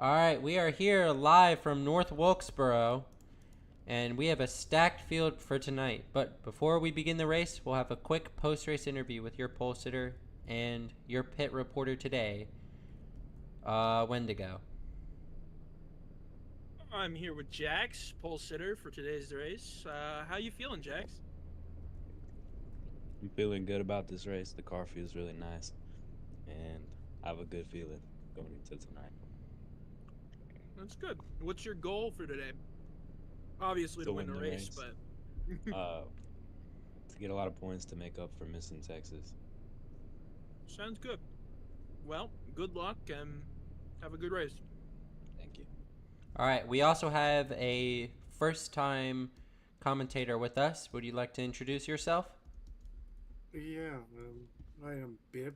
All right, we are here live from North Wilkesboro, and we have a stacked field for tonight. But before we begin the race, we'll have a quick post-race interview with your pole sitter and your pit reporter today, Wendigo. I'm here with Jax, pole sitter for today's race. How you feeling, Jax? I'm feeling good about this race. The car feels really nice, and I have a good feeling going into tonight. That's good. What's your goal for today? Obviously to To win win the the race, race, but uh, to get a lot of points to make up for missing Texas. sounds good. Well, good luck and have a good race. Thank you. All right, we also have a first-time commentator with us. Would you like to introduce yourself? Yeah, I am Bib.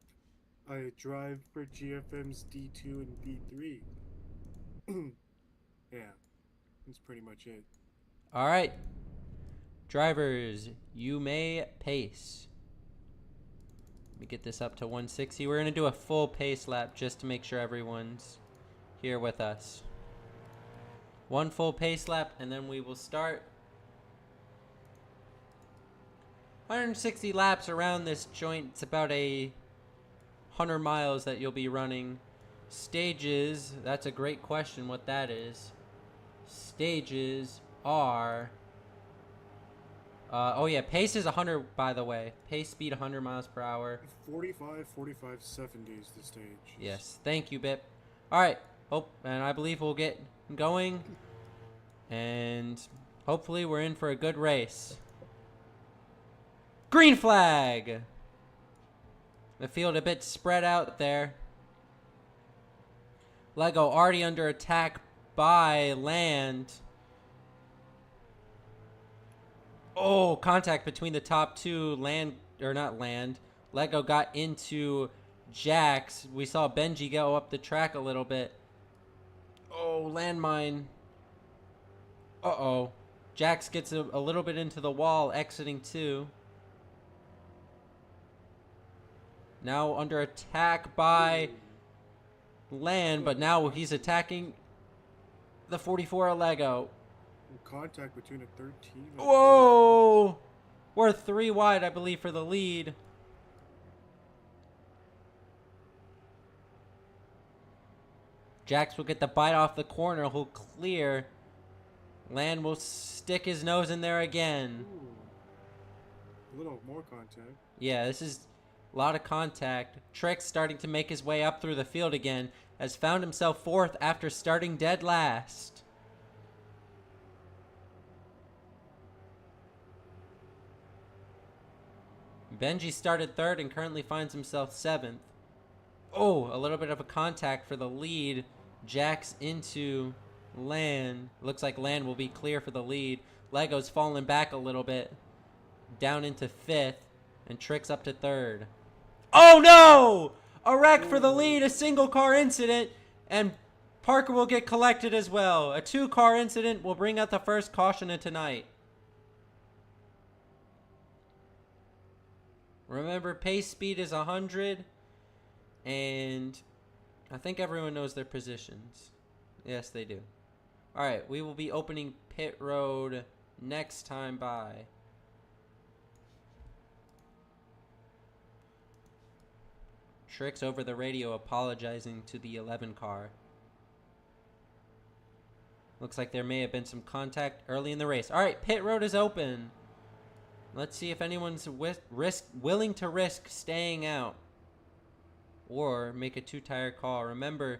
I drive for GFM's D2 and D3. Yeah, that's pretty much it. All right, drivers, you may pace. Let me get this up to 160. We're going to do a full pace lap just to make sure everyone's here with us. One full pace lap, and then we will start. 160 laps around this joint. It's about 100 miles that you'll be running. Stages, that's a great question what that is. Stages are... oh yeah, pace is 100, by the way. Pace speed 100 miles per hour. 45, 45, 70 is the stage. Yes, thank you, Bip. Alright, and I believe we'll get going. And hopefully we're in for a good race. Green flag! The field a bit spread out there. Lego already under attack by Land. Oh, contact between the top two. Lego got into Jax. We saw Benji go up the track a little bit. Oh, landmine. Uh-oh. Jax gets a little bit into the wall, exiting too. Now under attack by Land, but now he's attacking the 44 Lego. Contact between a 13 and Whoa! We're 3 wide, I believe, for the lead. Jax will get the bite off the corner. He'll clear. Land will stick his nose in there again. Ooh. A little more contact. Yeah, this is a lot of contact. Trick's starting to make his way up through the field again. Has found himself 4th after starting dead last. Benji started 3rd and currently finds himself 7th. Oh, a little bit of a contact for the lead. Jax into Land. Looks like Land will be clear for the lead. Lego's falling back a little bit. Down into 5th. And Trick's up to 3rd. Oh no! A wreck for the lead. A single car incident. And Parker will get collected as well. A 2-car incident will bring out the first caution of tonight. Remember, pace speed is 100. And I think everyone knows their positions. Yes, they do. Alright, we will be opening pit road next time by. Trick's over the radio apologizing to the 11 car. Looks like there may have been some contact early in the race. Alright, pit road is open. Let's see if anyone's willing to risk staying out. Or make a 2-tire call. Remember,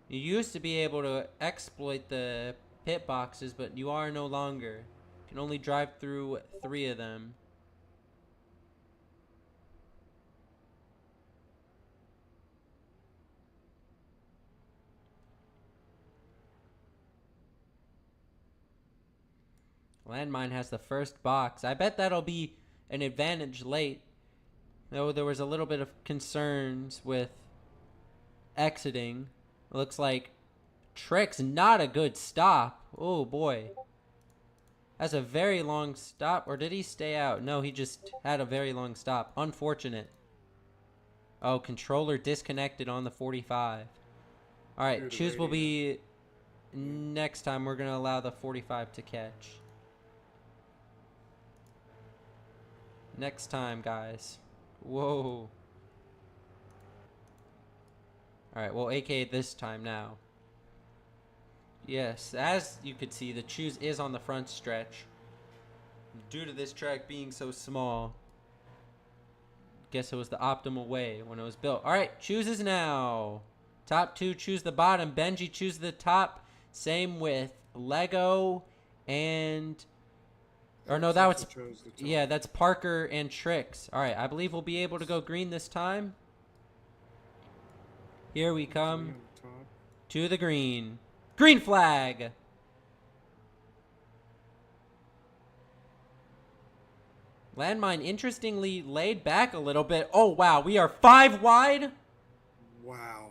you used to be able to exploit the pit boxes, but you are no longer. You can only drive through 3 of them. Landmine has the first box. I bet that'll be an advantage late. Though there was a little bit of concerns with exiting. It looks like Trick's not a good stop. Oh boy. That's a very long stop. Or did he stay out? No, he just had a very long stop. Unfortunate. Oh, controller disconnected on the 45. All right, Through the choose will radio. be next time. We're going to allow the 45 to catch. Next time, guys. Whoa. All right, well, AK this time now. Yes, as you could see, the choose is on the front stretch. Due to this track being so small, guess it was the optimal way when it was built. All right, chooses now. Top two choose the bottom. Benji choose the top. Same with Lego and... Or no, that Alex was... also chose the top. Yeah, that's Parker and Trix. All right, I believe we'll be able to go green this time. Here we come On top. to the green. Green flag! Landmine interestingly laid back a little bit. Oh, wow, we are 5 wide? Wow.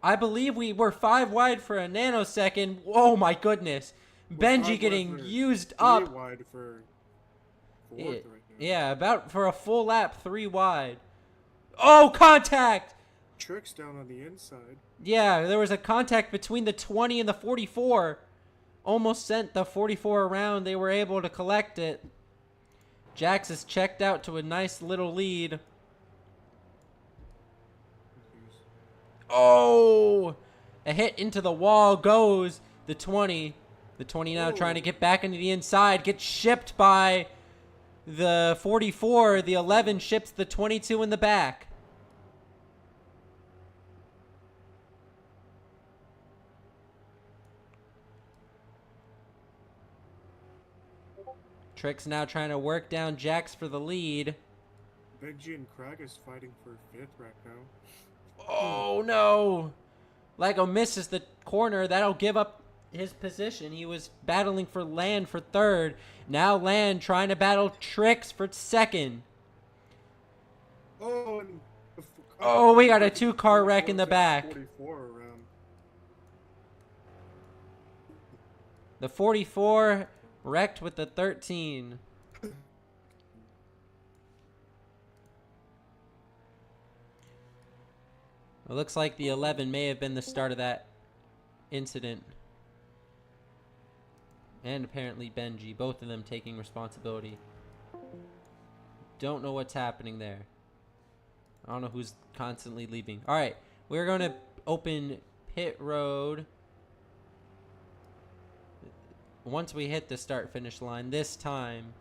I believe we were 5 wide for a nanosecond. Oh, my goodness. We're Benji 5 wide getting for used 3 up. wide for fourth Yeah, right now. yeah, about for a full lap, 3 wide. Oh, contact! Tricks down on the inside. Yeah, there was a contact between the 20 and the 44. Almost sent the 44 around. They were able to collect it. Jax is checked out to a nice little lead. Oh! A hit into the wall goes the 20. The 20 now trying to get back into the inside. Gets shipped by the 44. The 11 ships the 22 in the back. Trix now trying to work down Jax for the lead. Benji and Crag is fighting for 5th right now. Oh no! Lego misses the corner. That'll give up his position. He was battling for Land for 3rd. Now Land trying to battle Trix for 2nd. Oh, and Oh, we got a 2-car wreck in the back. 44 around. The 44 wrecked with the 13. It looks like the 11 may have been the start of that incident. And apparently Benji, both of them taking responsibility. Don't know what's happening there. I don't know who's constantly leaving. All right, we're going to open pit road once we hit the start-finish line this time.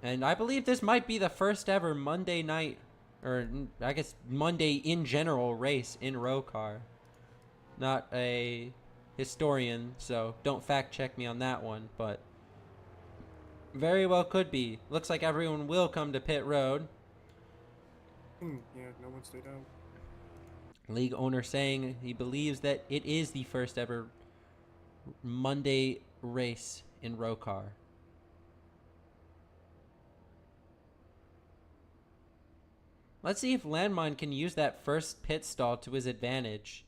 And I believe this might be the first ever Monday night, or I guess Monday in general, race in row car. Not a historian, so don't fact check me on that one, but very well could be. Looks like everyone will come to pit road. Yeah, no one stayed out. League owner saying he believes that it is the first ever Monday race in row car. Let's see if Landmine can use that first pit stall to his advantage.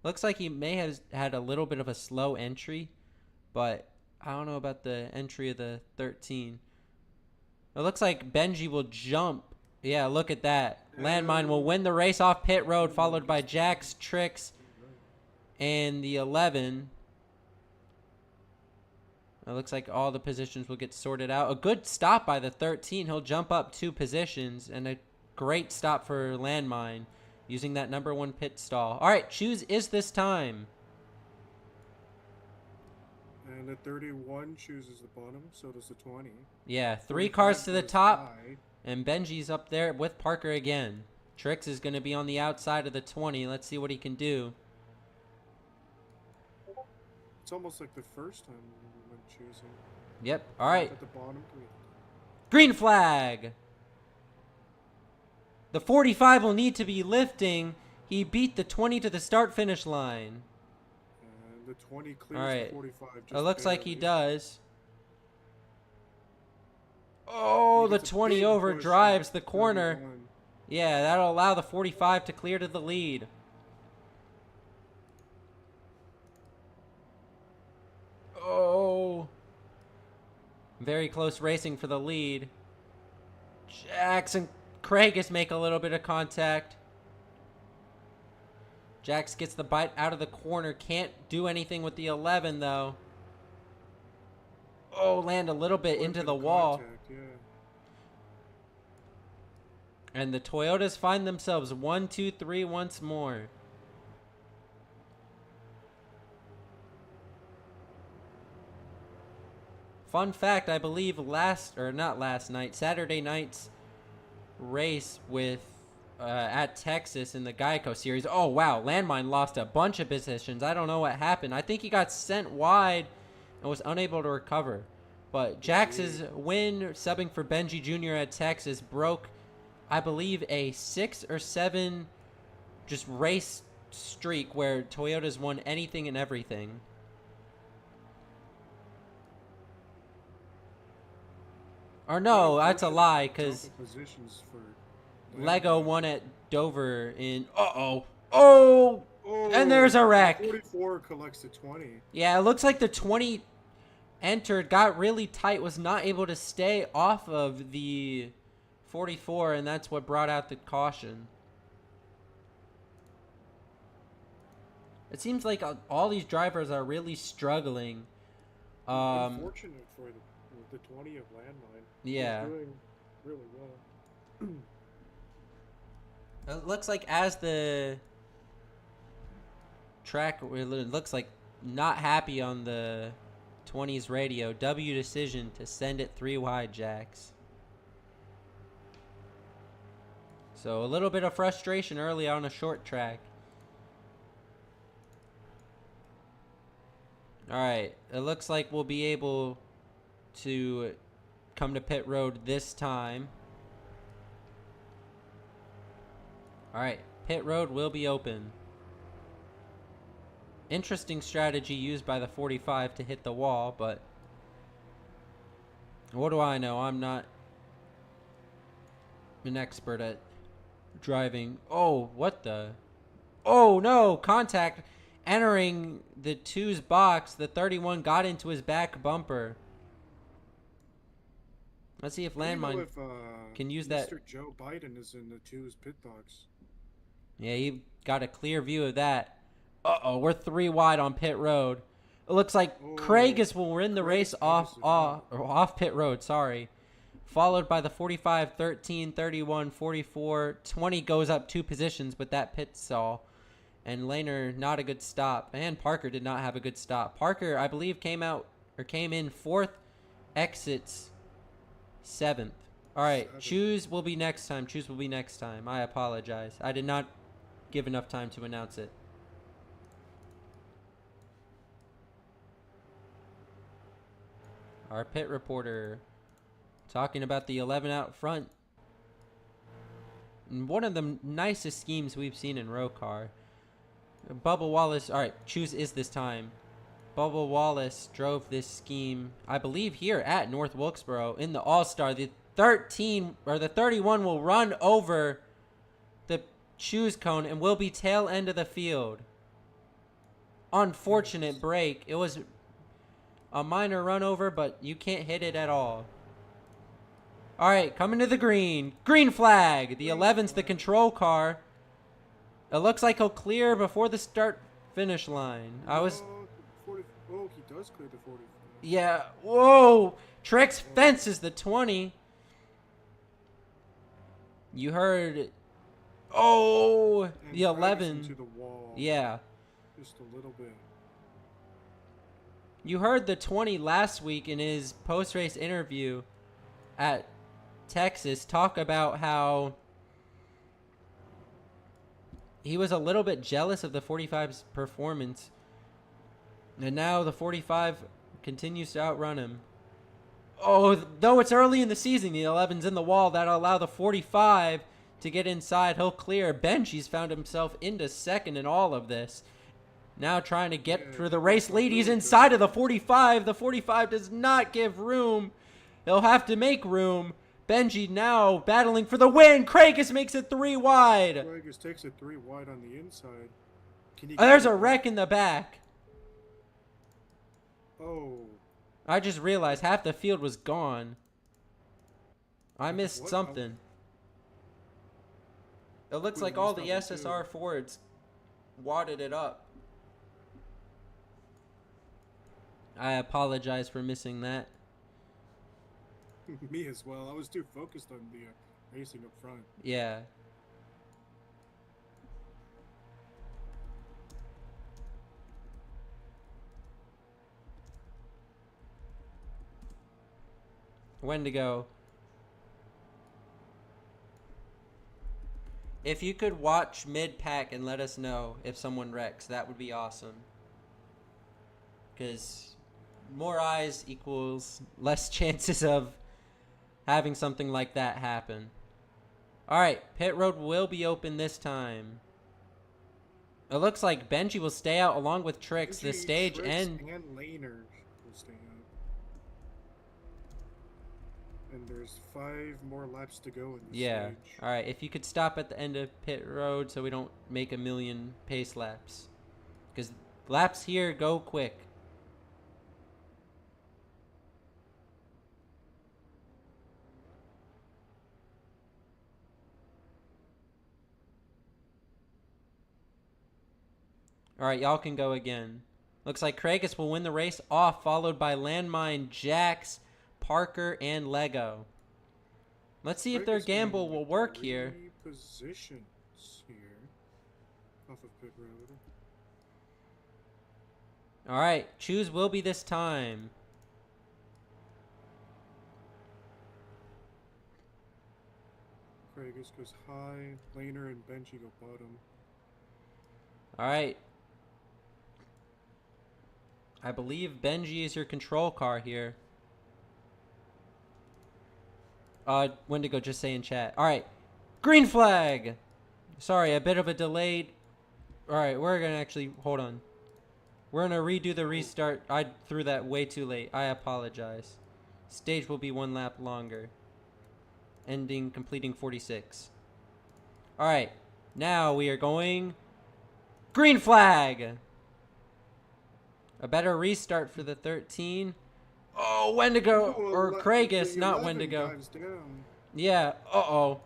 Looks like he may have had a little bit of a slow entry, but I don't know about the entry of the 13. It looks like Benji will jump. Yeah, look at that. Landmine will win the race off pit road, followed by Jax, Trix, and the 11. It looks like all the positions will get sorted out. A good stop by the 13. He'll jump up 2 positions, and a great stop for Landmine using that number 1 pit stall. All right, choose is this time. And the 31 chooses the bottom, so does the 20. Yeah, 3 45 cars to the goes top, high. and Benji's up there with Parker again. Trix is going to be on the outside of the 20. Let's see what he can do. It's almost like the first time when choosing. Yep, all right. At the bottom. Green flag. The 45 will need to be lifting. He beat the 20 to the start-finish line. And the 20 clears All right. the 45. It Just looks like he barely. does. Oh, He the gets a 20 big overdrives push the at corner. 31. Yeah, that'll allow the 45 to clear to the lead. Oh. Very close racing for the lead. Jackson Craigus make a little bit of contact. Jax gets the bite out of the corner. Can't do anything with the 11, though. Oh, land a little bit into the wall. Contact, yeah. And the Toyotas find themselves 1, 2, 3 once more. Fun fact, I believe Saturday night's race with at Texas in the Geico series. Oh, wow. Landmine lost a bunch of positions. I don't know what happened. I think he got sent wide and was unable to recover. But Jax's win, subbing for Benji Jr. at Texas, broke, I believe, a 6 or 7 just race streak where Toyota's won anything and everything. Or no, that's a lie, because Lego won at Dover in... Oh! And there's a wreck. 44 collects the 20. Yeah, it looks like the 20 entered, got really tight, was not able to stay off of the 44, and that's what brought out the caution. It seems like all these drivers are really struggling. Unfortunate for the 20 of Landmine. Yeah. He's doing really well. It looks like as the track, it looks like not happy on the 20's radio. W decision to send it 3 wide, Jax. So a little bit of frustration early on a short track. All right, it looks like we'll be able to come to pit road this time. All right, pit road will be open. Interesting strategy used by the 45 to hit the wall, but what do I know? I'm not an expert at driving. Oh, what the? Oh, no, contact. Entering the 2's box, the 31 got into his back bumper. Let's see if Landmine can use that. Mr. Joe Biden is in the 2's pit box. Yeah, he got a clear view of that. Uh-oh, we're 3 wide on pit road. It looks like Craigus will win the race off pit road, sorry. Followed by the 45, 13, 31, 44. 20 goes up 2 positions with that pit stall. And Lehner, not a good stop. And Parker did not have a good stop. Parker, I believe, came in 4th, exits 7th. All right, choose will be next time. Choose will be next time. I apologize. I did not give enough time to announce it. Our pit reporter talking about the 11 out front. And one of the nicest schemes we've seen in row car. Bubba Wallace, all right, choose is this time. Bubba Wallace drove this scheme, I believe, here at North Wilkesboro in the All-Star. The 31 will run over the choose cone and will be tail end of the field. Unfortunate break. It was a minor run over, but you can't hit it at all. All right, coming to the green. Green flag. The 11's the control car. It looks like he'll clear before the start-finish line. Oh, he does clear the 40. Yeah. Whoa. Trex fences the 20. You heard. Oh, And the 11. Into the wall. Yeah. Just a little bit. You heard the 20 last week in his post-race interview at Texas talk about how he was a little bit jealous of the 45's performance. And now the 45 continues to outrun him. Oh, though it's early in the season, the 11's in the wall. That'll allow the 45 to get inside. He'll clear. Benji's found himself into second in all of this. Now trying to get through the race lead. He's inside of the 45. The 45 does not give room. He'll have to make room. Benji now battling for the win. Craigus makes it 3 wide. Craigus takes it 3 wide on the inside. There's a wreck in the back. Oh. I just realized half the field was gone. I missed something. It looks like all the SSR Fords wadded it up. I apologize for missing that. Me as well. I was too focused on the racing up front. Yeah. Wendigo. If you could watch mid-pack and let us know if someone wrecks, that would be awesome. Because more eyes equals less chances of having something like that happen. Alright, pit road will be open this time. It looks like Benji will stay out along with Trix, the Benji, stage, Trix, and... Laner will stay out. And there's 5 more laps to go in the Yeah. stage. Alright, if you could stop at the end of pit road so we don't make a million pace laps. Because laps here go quick. Alright, y'all can go again. Looks like Kragus will win the race off, followed by Landmine, Jax, Parker, and Lego. Let's see if their Krakus gamble getting will work here. 3 positions here off of pit road. Alright, choose will be this time. Kragus goes high, Laner and Benji go bottom. Alright. I believe Benji is your control car here. Wendigo, just say in chat. Alright. Green flag! Sorry, a bit of a delayed... Alright, we're gonna actually... Hold on. We're gonna redo the restart. I threw that way too late. I apologize. Stage will be 1 lap longer. Completing 46. Alright. Now we are going... Green flag! A better restart for the 13. Oh, Wendigo! Or Kragus, not Wendigo. Yeah, uh-oh.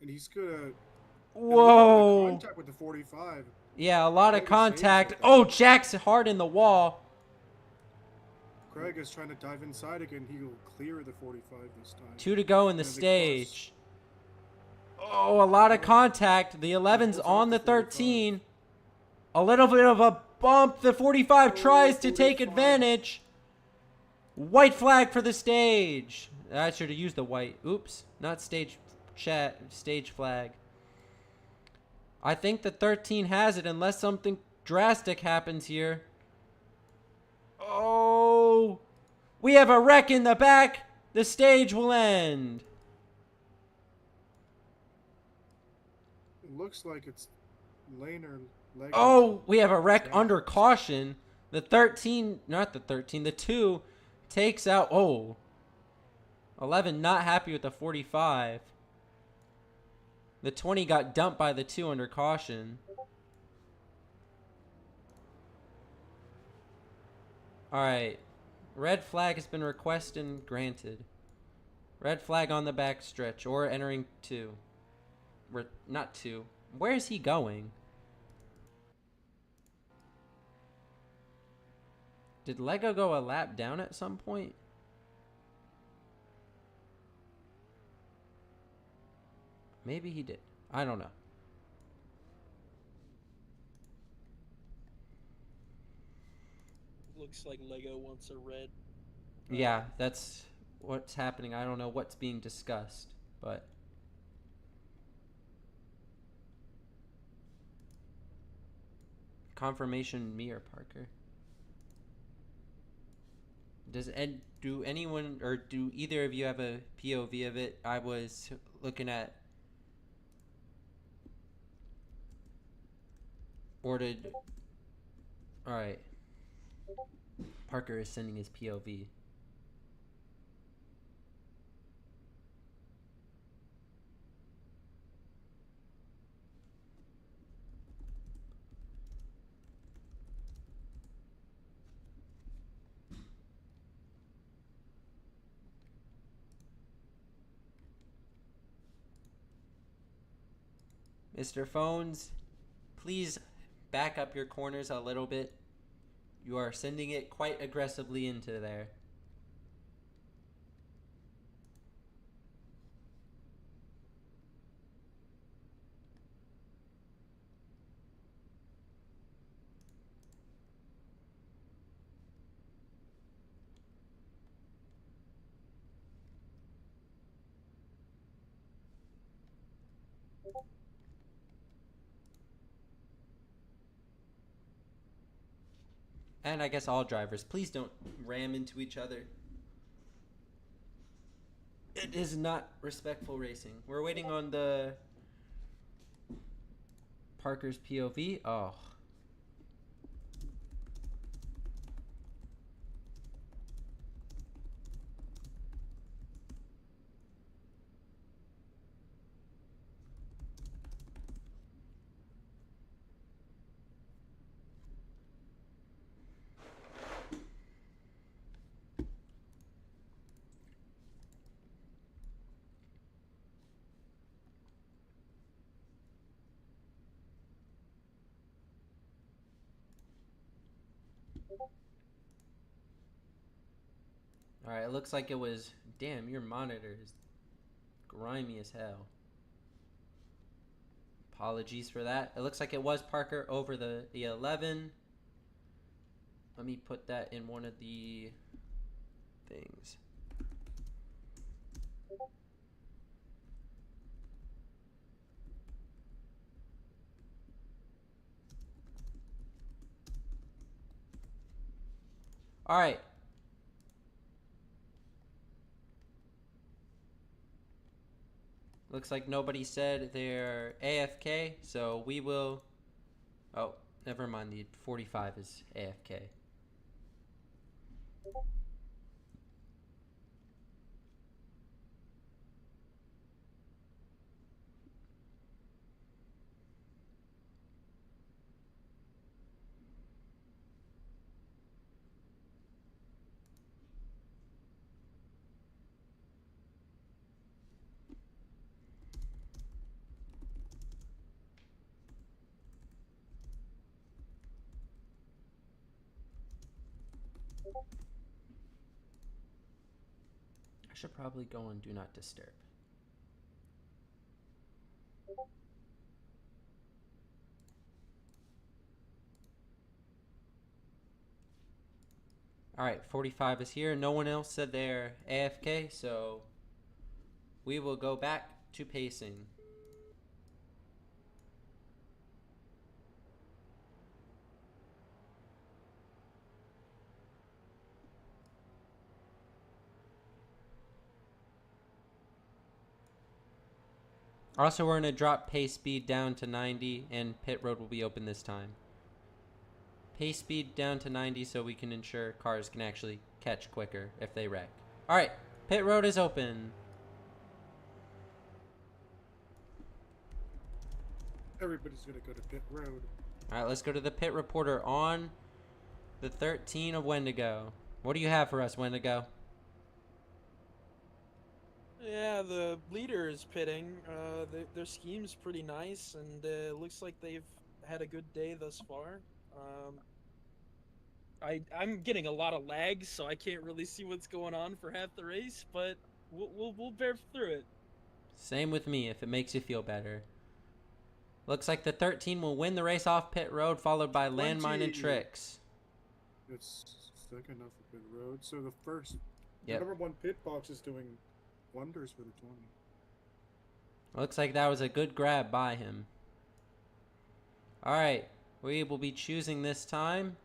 And he's gonna... Whoa! Contact with the 45. Yeah, a lot of Kragus contact. saves it. Oh, Jack's hard in the wall. Kragus trying to dive inside again. He'll clear the 45 this time. 2 to go in the And they stage. Oh, a lot of contact. The 11's pulls on off the the 45. 13. A little bit of a bump. The 45 tries to take 45. advantage. White flag for the stage. I should have used the white. Oops. Not stage flag. I think the 13 has it unless something drastic happens here. Oh. We have a wreck in the back. The stage will end. It looks like it's Laner. Lego. Oh, we have a wreck under caution. The 13, not the 13, the 2 takes out, oh. 11 not happy with the 45. The 20 got dumped by the 2 under caution. Alright. Red flag has been requested and granted. Red flag on the back stretch or entering 2. Not 2. Where is he going? Did Lego go a lap down at some point? Maybe he did. I don't know. Looks like Lego wants a red. Yeah, that's what's happening. I don't know what's being discussed, but... Confirmation, me or Parker? Do anyone or do either of you have a POV of it? I was looking at ordered. All right. Parker is sending his POV. Mr. Phones, please back up your corners a little bit? You are sending it quite aggressively into there. And I guess all drivers, please don't ram into each other. It is not respectful racing. We're waiting on the Parker's POV. Oh. Alright, it looks like it was... Damn, your monitor is grimy as hell. Apologies for that. It looks like it was Parker over the 11. Let me put that in one of the things. Alright. Looks like nobody said they're AFK, so we will... Oh, never mind. The 45 is AFK. I should probably go on Do Not Disturb. Alright, 45 is here. No one else said they're AFK, so we will go back to pacing. Also, we're going to drop pace speed down to 90, and pit road will be open this time. Pace speed down to 90 so we can ensure cars can actually catch quicker if they wreck. Alright, pit road is open. Everybody's gonna go to pit road. Alright, let's go to the pit reporter on the 13 of Wendigo. What do you have for us, Wendigo? Yeah, the leader is pitting. Their scheme's pretty nice, and it looks like they've had a good day thus far. I'm getting a lot of lag, so I can't really see what's going on for half the race, but we'll bear through it. Same with me, if it makes you feel better. Looks like the 13 will win the race off pit road, followed by Landmine and Tricks. It's second off the pit road, so the first Yep. number one pit box is doing wonders for the 20. Looks like that was a good grab by him. Alright, we will be choosing this time.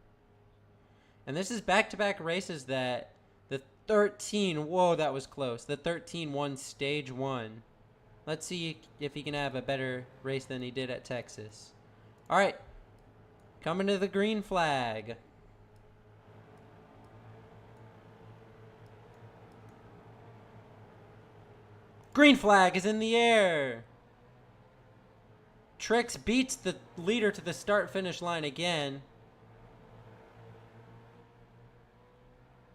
And this is back-to-back races that the 13, whoa, that was close. The 13 won stage 1. Let's see if he can have a better race than he did at Texas. Alright, coming to the green flag. Green flag is in the air. Trix beats the leader to the start-finish line again.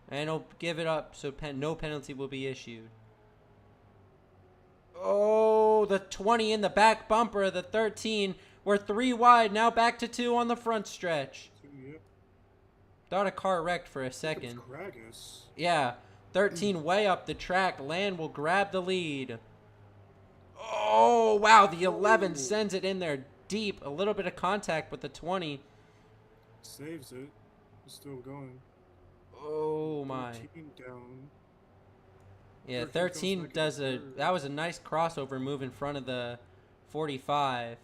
And he'll give it up, so no penalty will be issued. Oh, the 20 in the back bumper of the 13 We're 3 wide. Now back to 2 on the front stretch. Yep. Thought a car wrecked for a Here comes second. Kragus. Yeah. 13 way up the track. Land will grab the lead. Oh, wow. The 11 Oh. sends it in there deep. A little bit of contact with the 20. Saves it. It's still going. Oh, my. 13 down. Yeah, 13 comes 13 back in does a... third. That was a nice crossover move in front of the 45.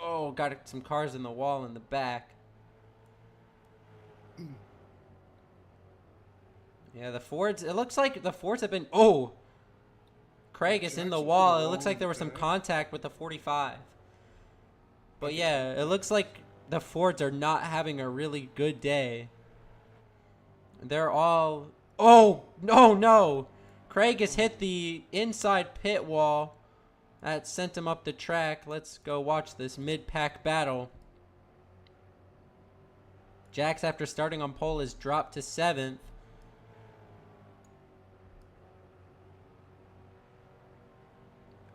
Oh, got some cars in the wall in the back. Yeah, the Fords... It looks like the Fords have been... Oh! Craig is in the Jackson wall. to It the looks wall like there was some back. contact with the 45. But yeah, it looks like the Fords are not having a really good day. They're all... Oh! No, no! Craig has hit the inside pit wall. That sent him up the track. Let's go watch this mid-pack battle. Jax, after starting on pole, is dropped to 7th.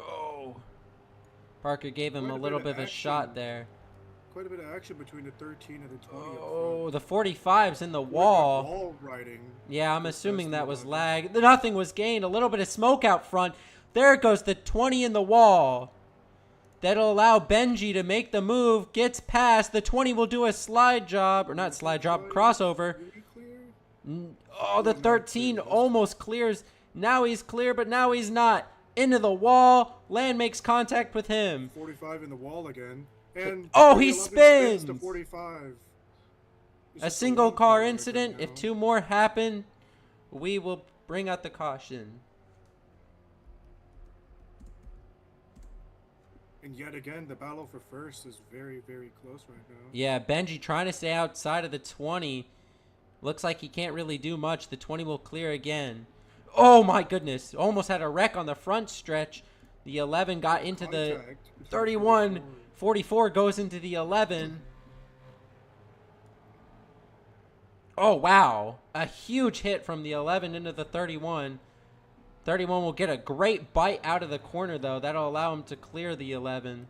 Oh. Parker gave him Quite a a little bit bit of of a shot action. there. Quite a bit of action between the 13 and the 20 Oh, up the 45's in the front. wall. Wall riding. Yeah, I'm Goes past assuming the that was 11. lag. Nothing was gained. A little bit of smoke out front. There goes the 20 in the wall. That'll allow Benji to make the move. Gets past. The 20 will do a slide job. Or not slide job. Crossover. Really clear? Oh, the not 13 clear. almost clears. Now he's clear, but now he's not. Into the wall. Land makes contact with him. 45 in the wall again. And Oh, he 11 spins to spins! 45. It's A just single one car record incident. now. If 2 more happen, we will bring out the caution. And yet again, the battle for first is very, very close right now. Yeah, Benji trying to stay outside of the 20. Looks like he can't really do much. The 20 will clear again. Oh my goodness. Almost had a wreck on the front stretch. The 11 got into the Contact between 31. 44. 44 goes into the 11. Oh, wow. A huge hit from the 11 into the 31. 31 will get a great bite out of the corner, though. That'll allow him to clear the 11.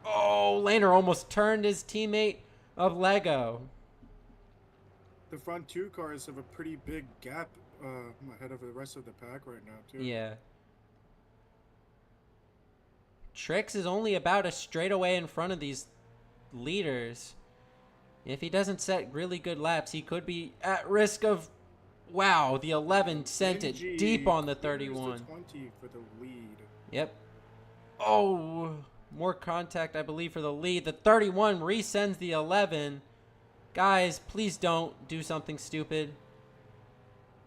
Oh, Laner almost turned his teammate of Lego. The front 2 cars have a pretty big gap ahead of the rest of the pack right now, too. Yeah. Trix is only about a straightaway in front of these leaders. If he doesn't set really good laps, he could be at risk of... Wow, the 11 sent it Benji deep on the clears 31. The 20 for the lead. Yep. Oh, more contact, I believe, for the lead. The 31 resends the 11. Guys, please don't do something stupid.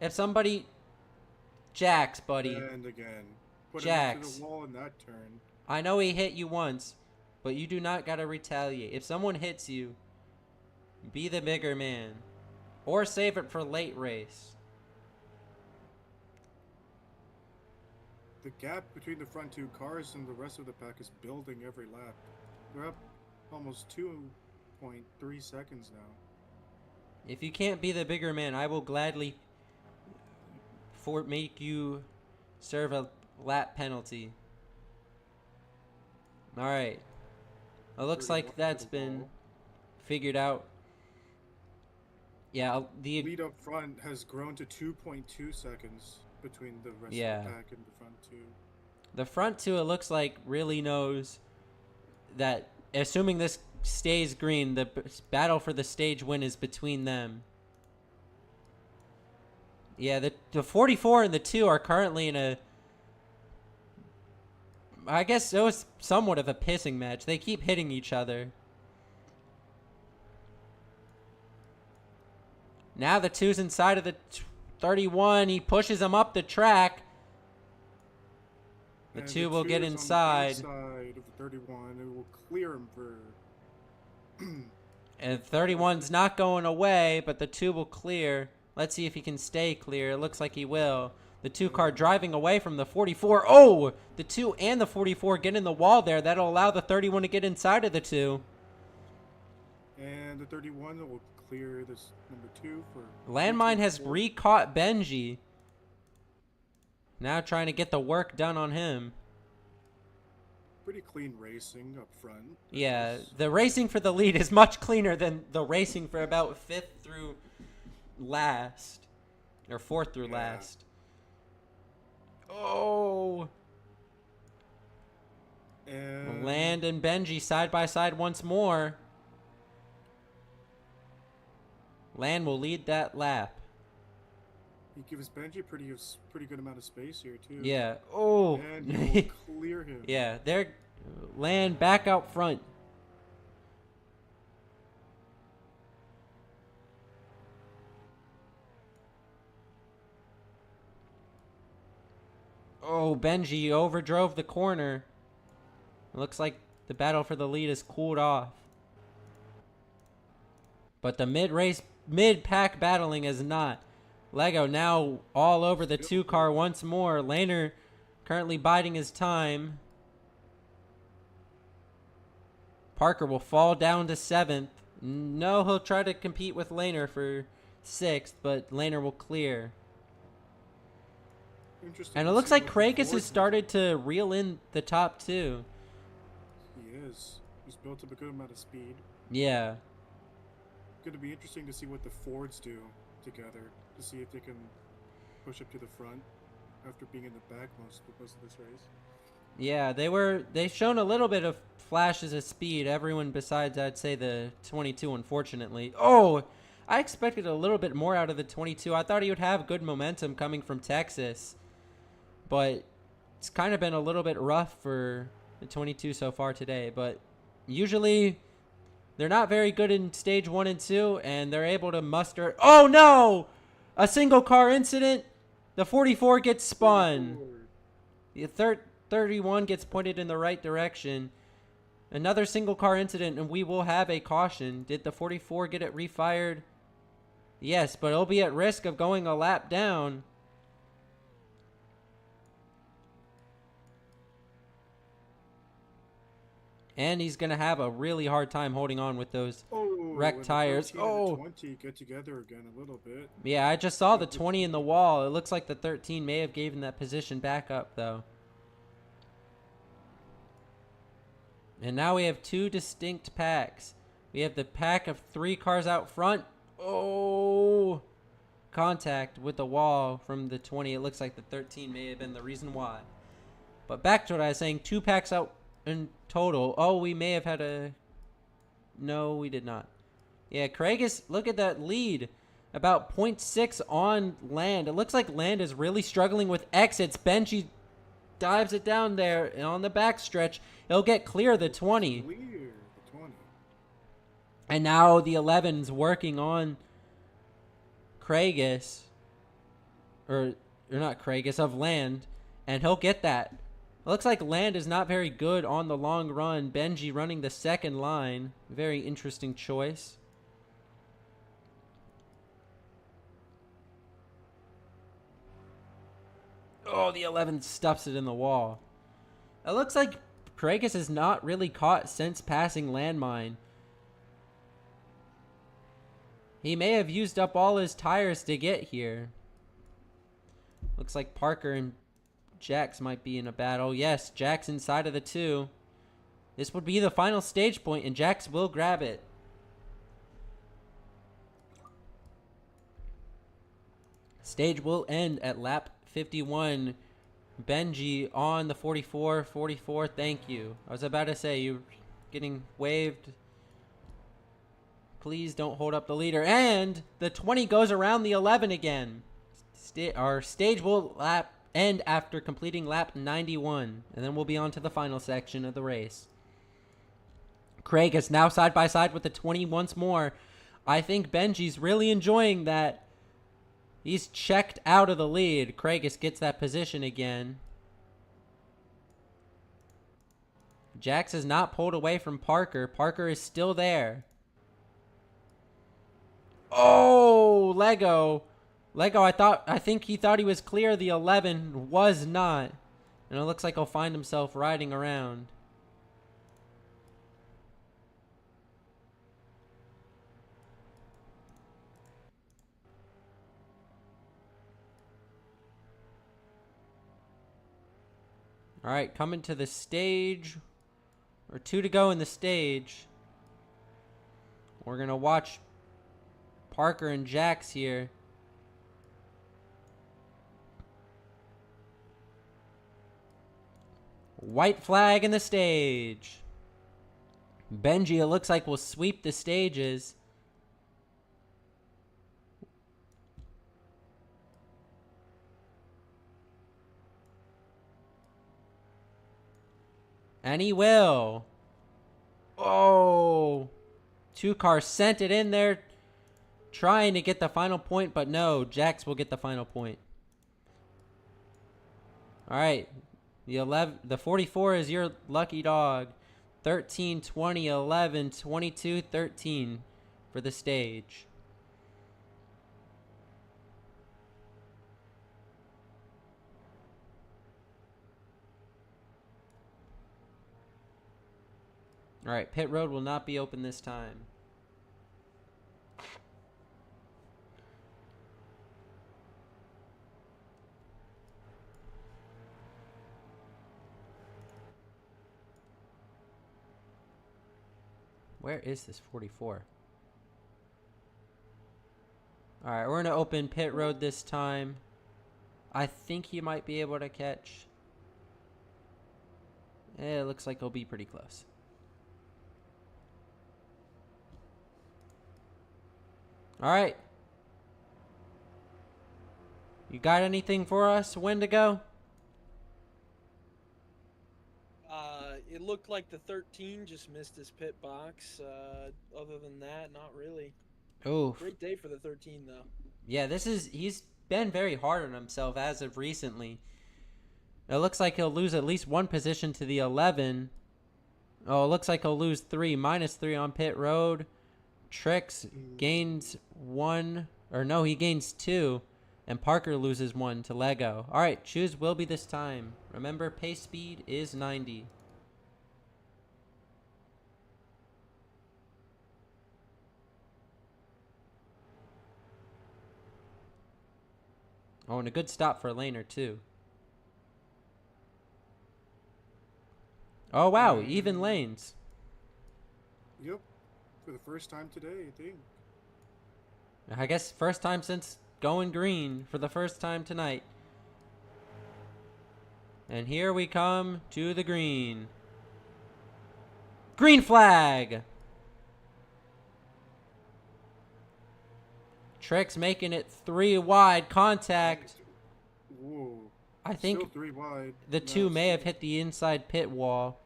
If somebody... Jax, buddy. And again. Put him Jax. into the wall in that turn. I know he hit you once, but you do not gotta retaliate. If someone hits you, be the bigger man. Or save it for late race. The gap between the front 2 cars and the rest of the pack is building every lap. They're up almost 2.3 seconds now. If you can't be the bigger man, I will gladly make you serve a lap penalty. Alright. It looks 31 like to that's the been wall. figured out. Yeah, the Lead up front has grown to 2.2 seconds between the rest Yeah. of the pack and the front 2. The front 2, it looks like, really knows that, assuming this stays green, the battle for the stage win is between them. Yeah, the 44 and the 2 are currently in a... I guess it was somewhat of a pissing match. They keep hitting each other. Now the 2's inside of the 31. He pushes him up the track. The And 2 will 2 get is on the inside. inside of the 31. It will clear him for... And 31's not going away, but the 2 will clear. Let's see if he can stay clear. It looks like he will. The 2 car driving away from the 44. Oh! The 2 and the 44 get in the wall there. That'll allow the 31 to get inside of the 2. And the 31 will clear this number 2 for... Landmine has 224. re-caught Benji. Now trying to get the work done on him. pretty clean racing up front. Yeah, the racing for the lead is much cleaner than the racing for about 5th through last. Or 4th through last. Oh! And Land and Benji side by side once more. Land will lead that lap. he gives Benji pretty good amount of space here too. Yeah. Oh! And he will clear him. Yeah, they're Land back out front. Oh, Benji overdrove the corner. It looks like the battle for the lead has cooled off. But the mid-pack battling is not. Lego now all over the 2-car once more. Laner currently biding his time. Parker will fall down to 7th. No, he'll try to compete with Laner for 6th, but Laner will clear. And it looks like Kragus has started to reel in the top 2. He is. He's built up a good amount of speed. Yeah. Going to be interesting to see what the Fords do together, to see if they can push up to the front after being in the back most of this race. Yeah, they've shown a little bit of flashes of speed. Everyone besides, I'd say, the 22, unfortunately. Oh, I expected a little bit more out of the 22. I thought he would have good momentum coming from Texas. But it's kind of been a little bit rough for the 22 so far today. But usually they're not very good in stage 1 and 2, and they're able to muster. Oh, no! A single car incident. The 44 gets spun. The 31 gets pointed in the right direction. Another single car incident, and we will have a caution. Did the 44 get it refired? Yes, but it'll be at risk of going a lap down. And he's going to have a really hard time holding on with those wrecked tires. Oh, 20 get together again a little bit. Yeah, I just saw the 20 in the wall. It looks like the 13 may have given that position back up, though. And now we have 2 distinct packs. We have the pack of 3 cars out front. Oh! Contact with the wall from the 20. It looks like the 13 may have been the reason why. But back to what I was saying. 2 packs out in total. Oh, we may have had a... No, we did not. Yeah, Kragus, look at that lead. About 0.6 on Land. It looks like Land is really struggling with exits. Benji dives it down there and on the back stretch. He'll get clear the 20. Clear the 20. And now the 11's working on Kragus. Or not Kragus, of Land. And he'll get that. It looks like Land is not very good on the long run. Benji running the second line. Very interesting choice. Oh, the 11 stuffs it in the wall. It looks like Kragus is not really caught since passing Landmine. He may have used up all his tires to get here. Looks like Parker and Jax might be in a battle. Yes, Jax inside of the 2. This would be the final stage point, and Jax will grab it. Stage will end at lap 51. Benji on the 44. 44, thank you. I was about to say, you're getting waved. Please don't hold up the leader. And the 20 goes around the 11 again. Our stage will end after completing lap 91. And then we'll be on to the final section of the race. Craig is now side by side with the 20 once more. I think Benji's really enjoying that. He's checked out of the lead. Kragus gets that position again. Jax has not pulled away from Parker. Parker is still there. Oh, Lego. I think he thought he was clear. The 11 was not. And it looks like he'll find himself riding around. All right, coming to the stage or 2 to go in the stage. We're going to watch Parker and Jax here. White flag in the stage. Benji, it looks like, will sweep the stages. And he will. Oh. 2 cars sent it in there, trying to get the final point, but no, Jax will get the final point. All right. The 44 is your lucky dog. 13, 20, 11, 22, 13 for the stage. All right, pit road will not be open this time. Where is this 44? All right, we're going to open pit road this time. I think he might be able to catch. It looks like he'll be pretty close. All right. You got anything for us? When to go? It looked like the 13 just missed his pit box. Other than that, not really. Oh, Great day for the 13, though. yeah, he's been very hard on himself as of recently. It looks like he'll lose at least 1 position to the 11. Oh, it looks like he'll lose 3, -3 on pit road. Trix gains 1, or no, he gains 2, and Parker loses 1 to Lego. All right, choose will be this time. Remember, pace speed is 90. Oh, and a good stop for Laner, too. Oh, wow, even lanes. Yep. For the first time today, I think. I guess first time since going green for the first time tonight. And here we come to the green. Green flag! Trix making it 3 wide. Contact. Whoa. I think Still 3 wide. the 2 may have hit the inside pit wall.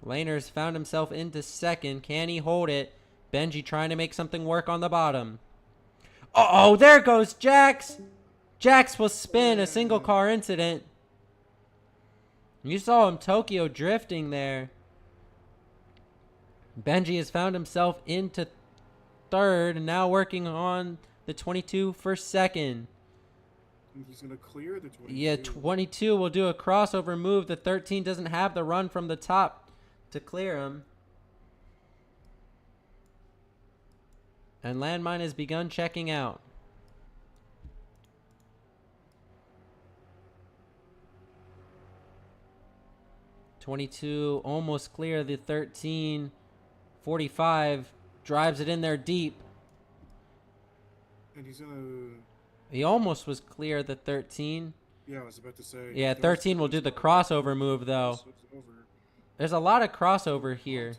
Laner's found himself into second. Can he hold it? Benji trying to make something work on the bottom. Uh-oh, there goes Jax. Jax will spin, a single car incident. You saw him Tokyo drifting there. Benji has found himself into third and now working on the 22 for second. He's going to clear the 22. Yeah, 22 will do a crossover move. The 13 doesn't have the run from the top to clear him. And Landmine has begun checking out. .22 almost clear the 13. 45 drives it in there deep. And he's going He almost was clear the 13. Yeah, I was about to say. Yeah, 13 will do the crossover move, though. There's a lot of crossover here.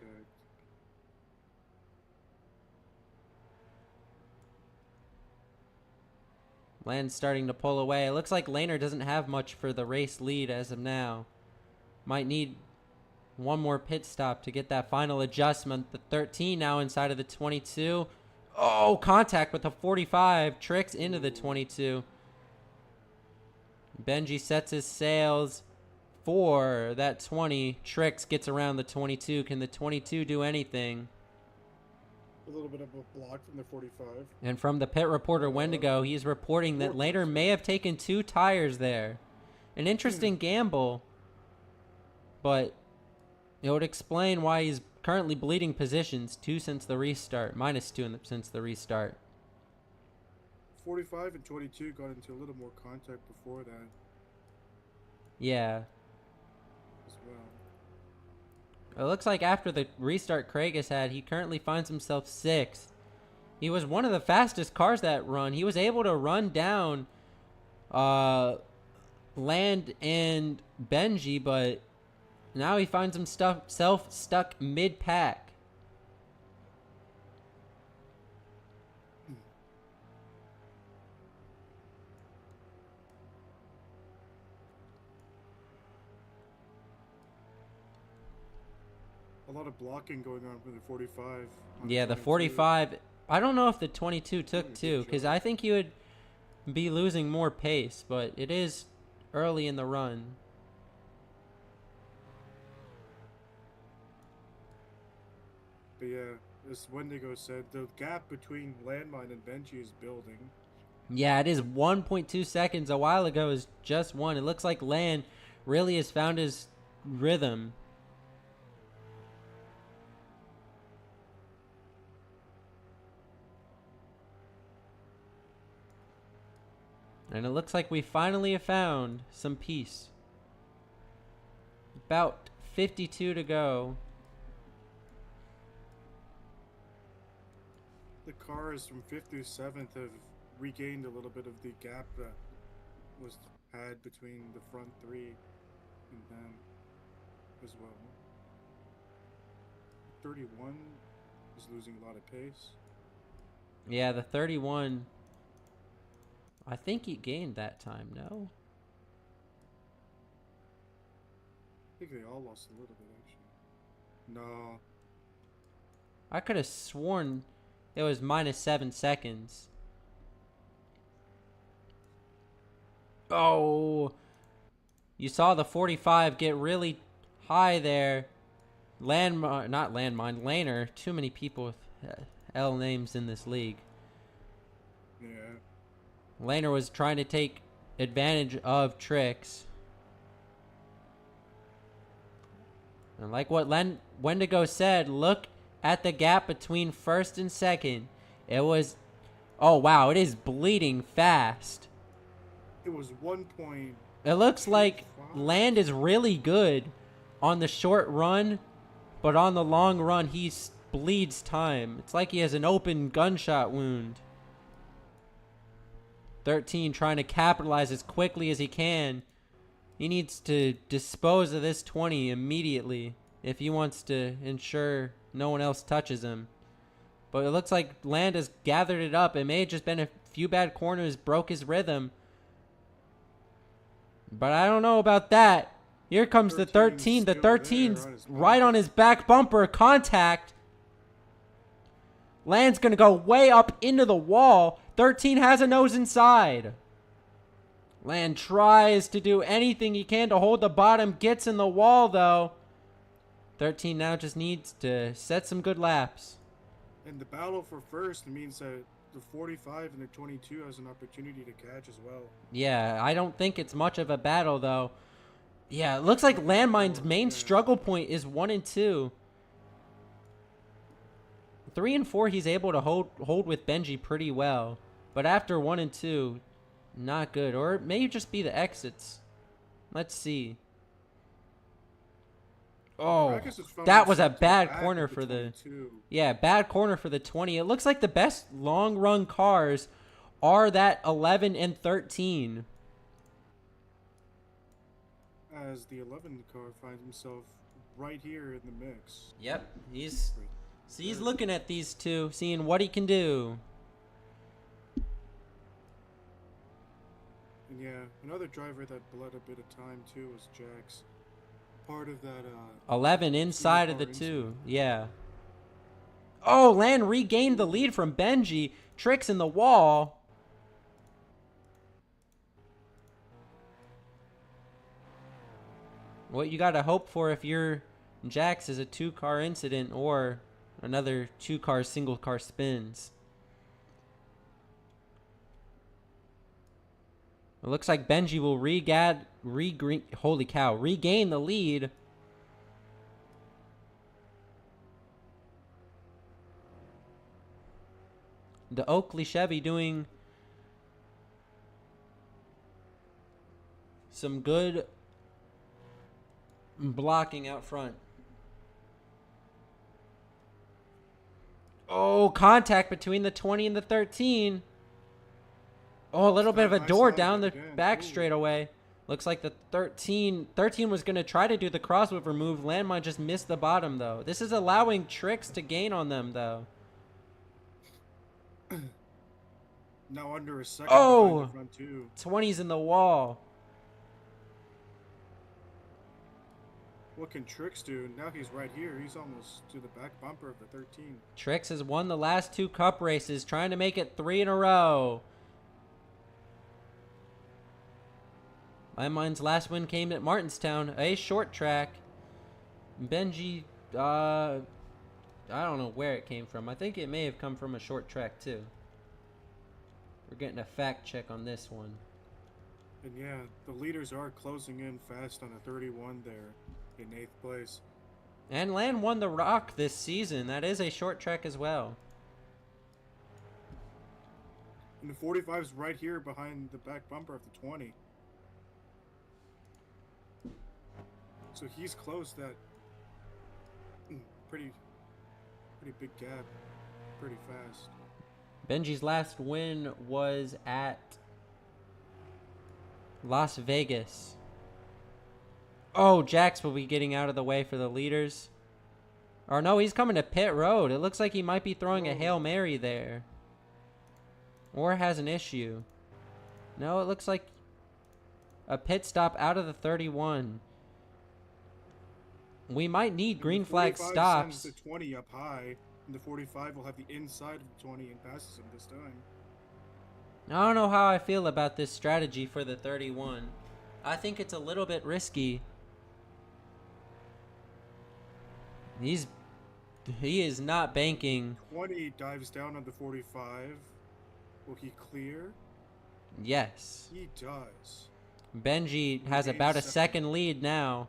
Land's starting to pull away. It looks like Laner doesn't have much for the race lead as of now. Might need one more pit stop to get that final adjustment. The 13 now inside of the 22. Oh, contact with the 45. Tricks into the 22. Benji sets his sails for that 20. Trix gets around the 22. Can the 22 do anything? A little bit of a block from the 45. And from the pit reporter Wendigo, he's reporting that Laner may have taken 2 tires there. An interesting gamble, but it would explain why he's currently bleeding positions. 2 since the restart, -2 since the restart. 45 and 22 got into a little more contact before that Yeah. as well. It looks like after the restart Craig has had, he currently finds himself 6th. He was one of the fastest cars that run. He was able to run down Land and Benji, but now he finds himself stuck mid-pack. A lot of blocking going on with the 45. on Yeah, the 22. 45. I don't know if the 22 took Good 2, because job. I think he would be losing more pace, but it is early in the run. But yeah, as Wendigo said, the gap between Landmine and Benji is building. Yeah, it is 1.2 seconds. A while ago, it was just 1. It looks like Land really has found his rhythm. And it looks like we finally have found some peace. About 52 to go. The cars from 5th through 7th have regained a little bit of the gap that was had between the front 3 and them as well. 31 is losing a lot of pace. Yeah, the 31. I think he gained that time, no? I think they all lost a little bit, actually. No. I could have sworn it was -7 seconds. Oh. You saw the 45 get really high there. Not landmine, Laner. Too many people with L names in this league. Yeah. Laner was trying to take advantage of tricks. And like what Wendigo said, look at the gap between 1st and 2nd. It was... Oh, wow. It is bleeding fast. It was 1 point. It looks like 5. Land is really good on the short run, but on the long run, he bleeds time. It's like he has an open gunshot wound. 13 trying to capitalize as quickly as he can. He needs to dispose of this 20 immediately if he wants to ensure no one else touches him. But it looks like Land has gathered it up. It may have just been a few bad corners, broke his rhythm. But I don't know about that. Here comes the 13. The 13's right on his back bumper. Contact. Land's going to go way up into the wall. 13 has a nose inside. Land tries to do anything he can to hold the bottom. Gets in the wall, though. 13 now just needs to set some good laps. And the battle for first means that the 45 and the 22 has an opportunity to catch as well. Yeah, I don't think it's much of a battle, though. Yeah, it looks like Landmine's main struggle point is 1 and 2. 3 and 4, he's able to hold with Benji pretty well. But after 1 and 2, not good. Or it may just be the exits. Let's see. Oh, that was a bad corner for the... Yeah, bad corner for the 20. It looks like the best long-run cars are that 11 and 13. As the 11 car finds himself right here in the mix. Yep, he's looking at these two, seeing what he can do. And yeah, another driver that bled a bit of time too was Jax. Part of that 11 inside of the 2. Yeah. Oh, Land regained the lead from Benji. Tricks in the wall. What you got to hope for if you're Jax is a 2-car incident or another 2-car single-car spins. It looks like Benji will regain the lead. The Oakley Chevy doing some good blocking out front. Oh, contact between the 20 and the 13. Oh, a little bit of a Nice door line down the again. back Ooh. straightaway. Looks like the 13 was going to try to do the crossover move. Landmine just missed the bottom, though. This is allowing Tricks to gain on them, though. Now under a second behind Oh! the front two. 20's in the wall. What can Tricks do? Now he's right here. He's almost to the back bumper of the 13. Tricks has won the last 2 cup races, trying to make it 3 in a row. Landmine's last win came at Martinstown, a short track. Benji, I don't know where it came from. I think it may have come from a short track too. We're getting a fact check on this one. And yeah, the leaders are closing in fast on a 31 there in 8th place. And Land won the Rock this season. That is a short track as well. And the 45's right here behind the back bumper of the 20. So he's closed that pretty big gap pretty fast. Benji's last win was at Las Vegas. Oh, Jax will be getting out of the way for the leaders. Or no, he's coming to pit road. It looks like he might be throwing a Hail Mary there. Or has an issue. No, it looks like a pit stop out of the 31. We might need green flag stops. Sends the 20 up high, and the 45 will have the inside of the 20 and passes him this time. I don't know how I feel about this strategy for the 31. I think it's a little bit risky. He is not banking. 20 dives down on the 45. Will he clear? Yes. He does. Benji has gains about a second. second lead now.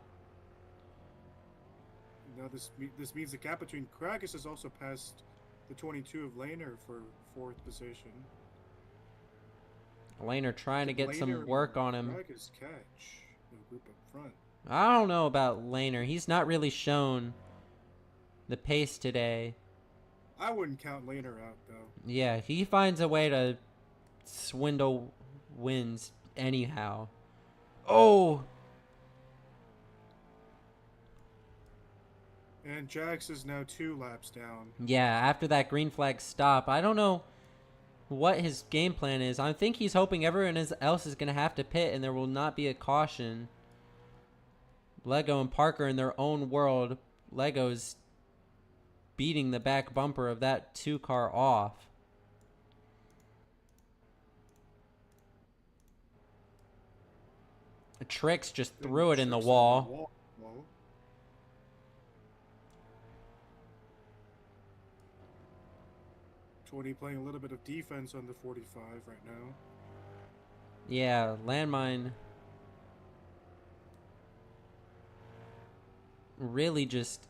Now this means the gap between Kragus has also passed the 22 of Laner for 4th position. Laner trying to get Laner some and work on him. Kragus catch the group up front. I don't know about Laner. He's not really shown the pace today. I wouldn't count Laner out though. Yeah, he finds a way to swindle wins anyhow. Oh! And Jax is now 2 laps down. Yeah, after that green flag stop, I don't know what his game plan is. I think he's hoping everyone else is going to have to pit and there will not be a caution. Lego and Parker in their own world. Lego's beating the back bumper of that 2 car off. Tricks just threw it in the Tricks wall. Whoa. Twenty playing a little bit of defense on the 45 right now. Yeah, Landmine really just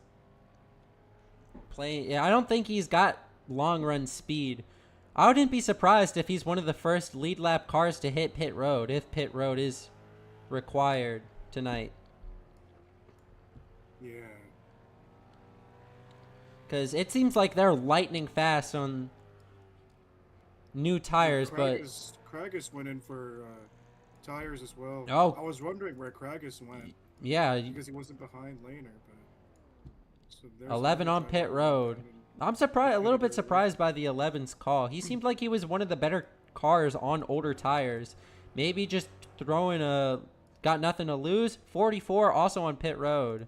play. Yeah, I don't think he's got long run speed. I wouldn't be surprised if he's one of the first lead lap cars to hit pit road, if pit road is required tonight. Yeah. Because it seems like they're lightning fast on new tires, but Kragus went in for tires as well. Oh. I was wondering where Kragus went yeah, because he wasn't behind Laner. But so there's 11 another on tire pit going road. down in- I'm surprised, a little bit surprised by the 11's call. He seemed like he was one of the better cars on older tires. Maybe just throwing got nothing to lose. 44 also on pit road.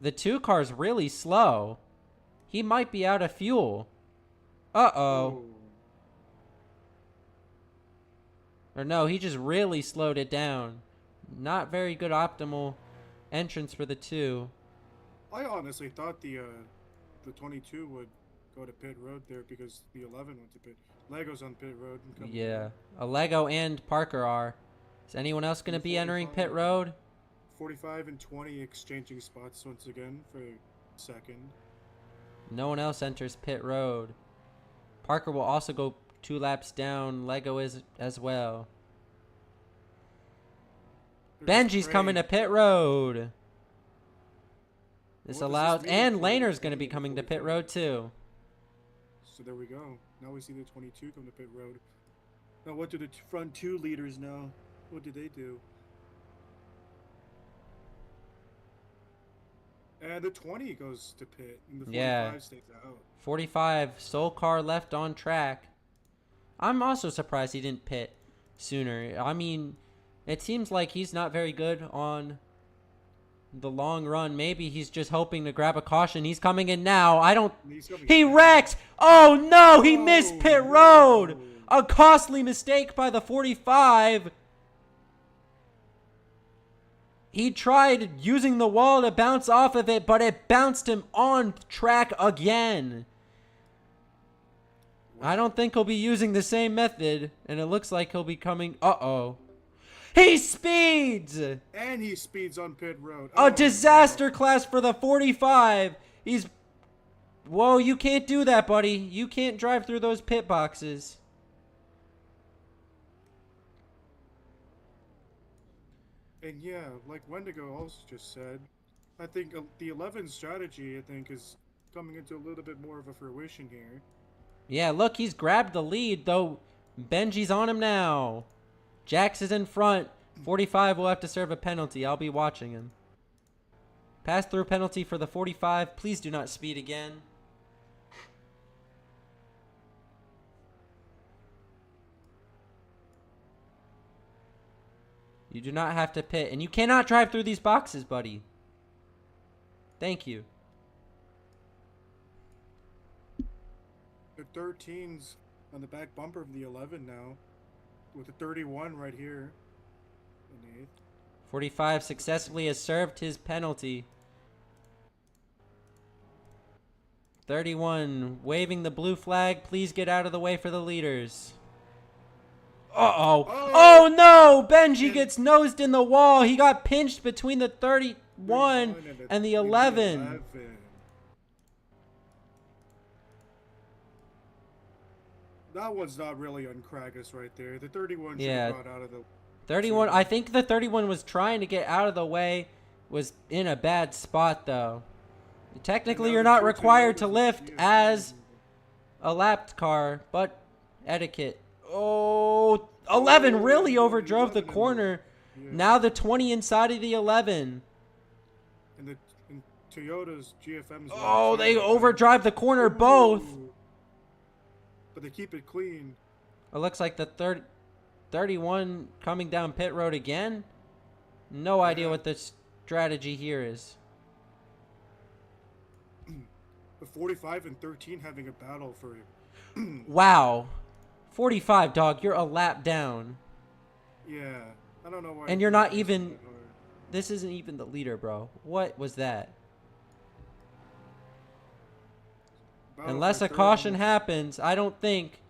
The 2 car's really slow. He might be out of fuel. Uh-oh. Or no, he just really slowed it down. Not very good optimal entrance for the 2. I honestly thought the 22 would go to pit road there because the 11 went to pit. Lego's on pit road. And coming Yeah. in. A Lego and Parker are. Is anyone else going to be entering pit road? 45 and 20 exchanging spots once again for second. No one else enters pit road. Parker will also go 2 laps down. Lego is as well. There's Benji's Craig. coming to pit road. This What does allows, mean and for Laner's the going to be beginning of coming to pit 45? road too. So there we go. Now we see the 22 come to pit road. Now what do the front two leaders know? What do they do? And the 20 goes to pit, and the 45 Yeah. stays out. 45, sole car left on track. I'm also surprised he didn't pit sooner. I mean, it seems like he's not very good on the long run. Maybe he's just hoping to grab a caution. He's coming in now. I don't... And he's coming He back. wrecks! Oh no, he Oh, missed pit no. road! A costly mistake by the 45. He tried using the wall to bounce off of it, but it bounced him on track again. I don't think he'll be using the same method, and it looks like he'll be coming... Uh-oh. He speeds! And he speeds on pit road. A Oh, disaster class for the 45. He's... Whoa, you can't do that, buddy. You can't drive through those pit boxes. And yeah, like Wendigo also just said, I think the 11 strategy, I think, is coming into a little bit more of a fruition here. Yeah, look, he's grabbed the lead, though Benji's on him now. Jax is in front. 45 will have to serve a penalty. I'll be watching him. Pass-through penalty for the 45. Please do not speed again. You do not have to pit, and you cannot drive through these boxes, buddy. Thank you. The 13's on the back bumper of the 11 now, with the 31 right here in 8th. 45 successfully has served his penalty. 31 waving the blue flag. Please get out of the way for the leaders. Uh-oh. Oh no! Benji gets nosed in the wall. He got pinched between the 31 and the 11. That one's not really on Kragus right there. The 31 should Yeah. have got out of the... 31, I think the 31 was trying to get out of the way, was in a bad spot though. Technically, now you're the not two required to Toyotas lift is as a lapped car, but etiquette. Oh, 11 really overdrove the 11 corner. yeah. Now the 20 inside of the 11. And Toyota's GFM's... Oh, they overdrive the corner both. But they keep it clean. It looks like the 31 coming down pit road again. No idea what the strategy here is. The 45 and 13 having a battle for... Wow. 45, dog, you're a lap down. Yeah. I don't know why... And you're not even... This isn't even the leader, bro. What was that? Unless a caution happens, I don't think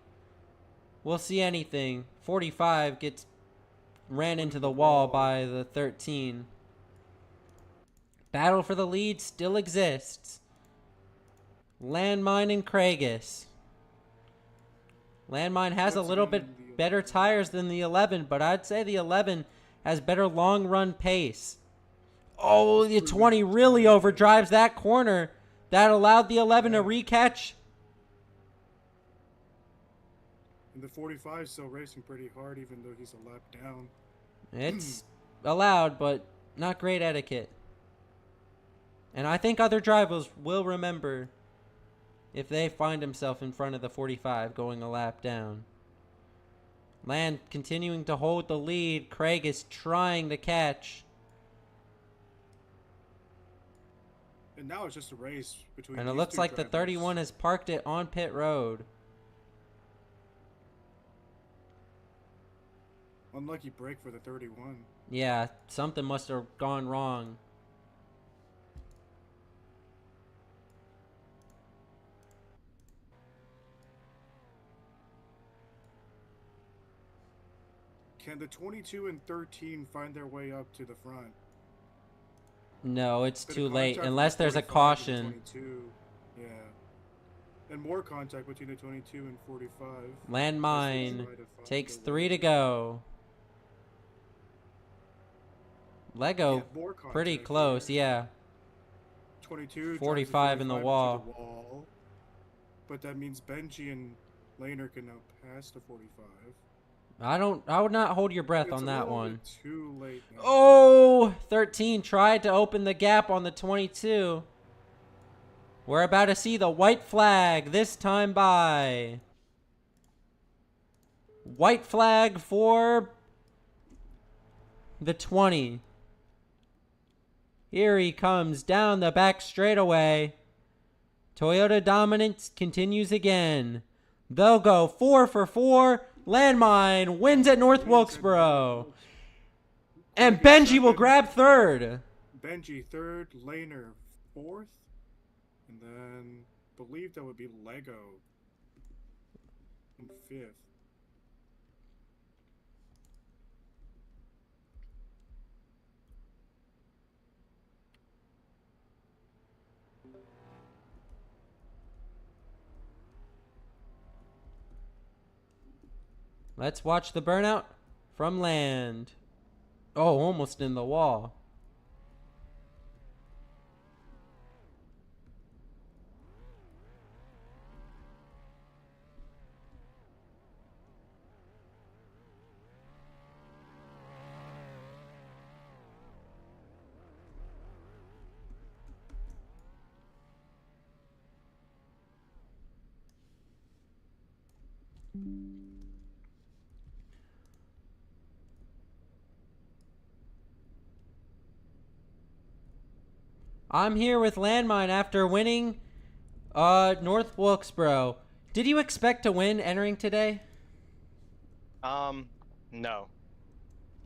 we'll see anything. 45 gets ran into the wall by the 13. Battle for the lead still exists. Landmine and Kragus. Landmine has a little bit better tires than the 11, but I'd say the 11 has better long run pace. Oh, the 20 really overdrives that corner. That allowed the 11 to recatch. And the 45 still racing pretty hard, even though he's a lap down. It's allowed, but not great etiquette. And I think other drivers will remember if they find himself in front of the 45 going a lap down. Land continuing to hold the lead. Craig is trying to catch. And now it's just a race between... And it these looks two like the drivers. 31 has parked it on pit road. Unlucky break for the 31. Yeah, something must have gone wrong. Can the 22 and 13 find their way up to the front? No, it's Bit of too late. contact Unless with there's a 45 and caution. 22. Yeah. And more contact between the 22 and 45. Landmine As they try to find takes the 3 way. to go. Lego, Yeah, more pretty contact close, there. yeah. 22 drives 45 in the 45 wall. into the wall. But that means Benji and Laner can now pass the 45. I would not hold your breath It's on a that little one. bit too late now. Oh, 13 tried to open the gap on the 22. We're about to see the white flag this time by. White flag for the 20. Here he comes down the back straightaway. Toyota dominance continues again. They'll go 4 for 4. Landmine wins at North Wilkesboro. And Benji will grab third. Benji third, Laner fourth, and then believe that would be Lego in fifth. Let's watch the burnout from land. Oh, almost in the wall. I'm here with Landmine after winning North Wilkesboro. Did you expect to win entering today? No.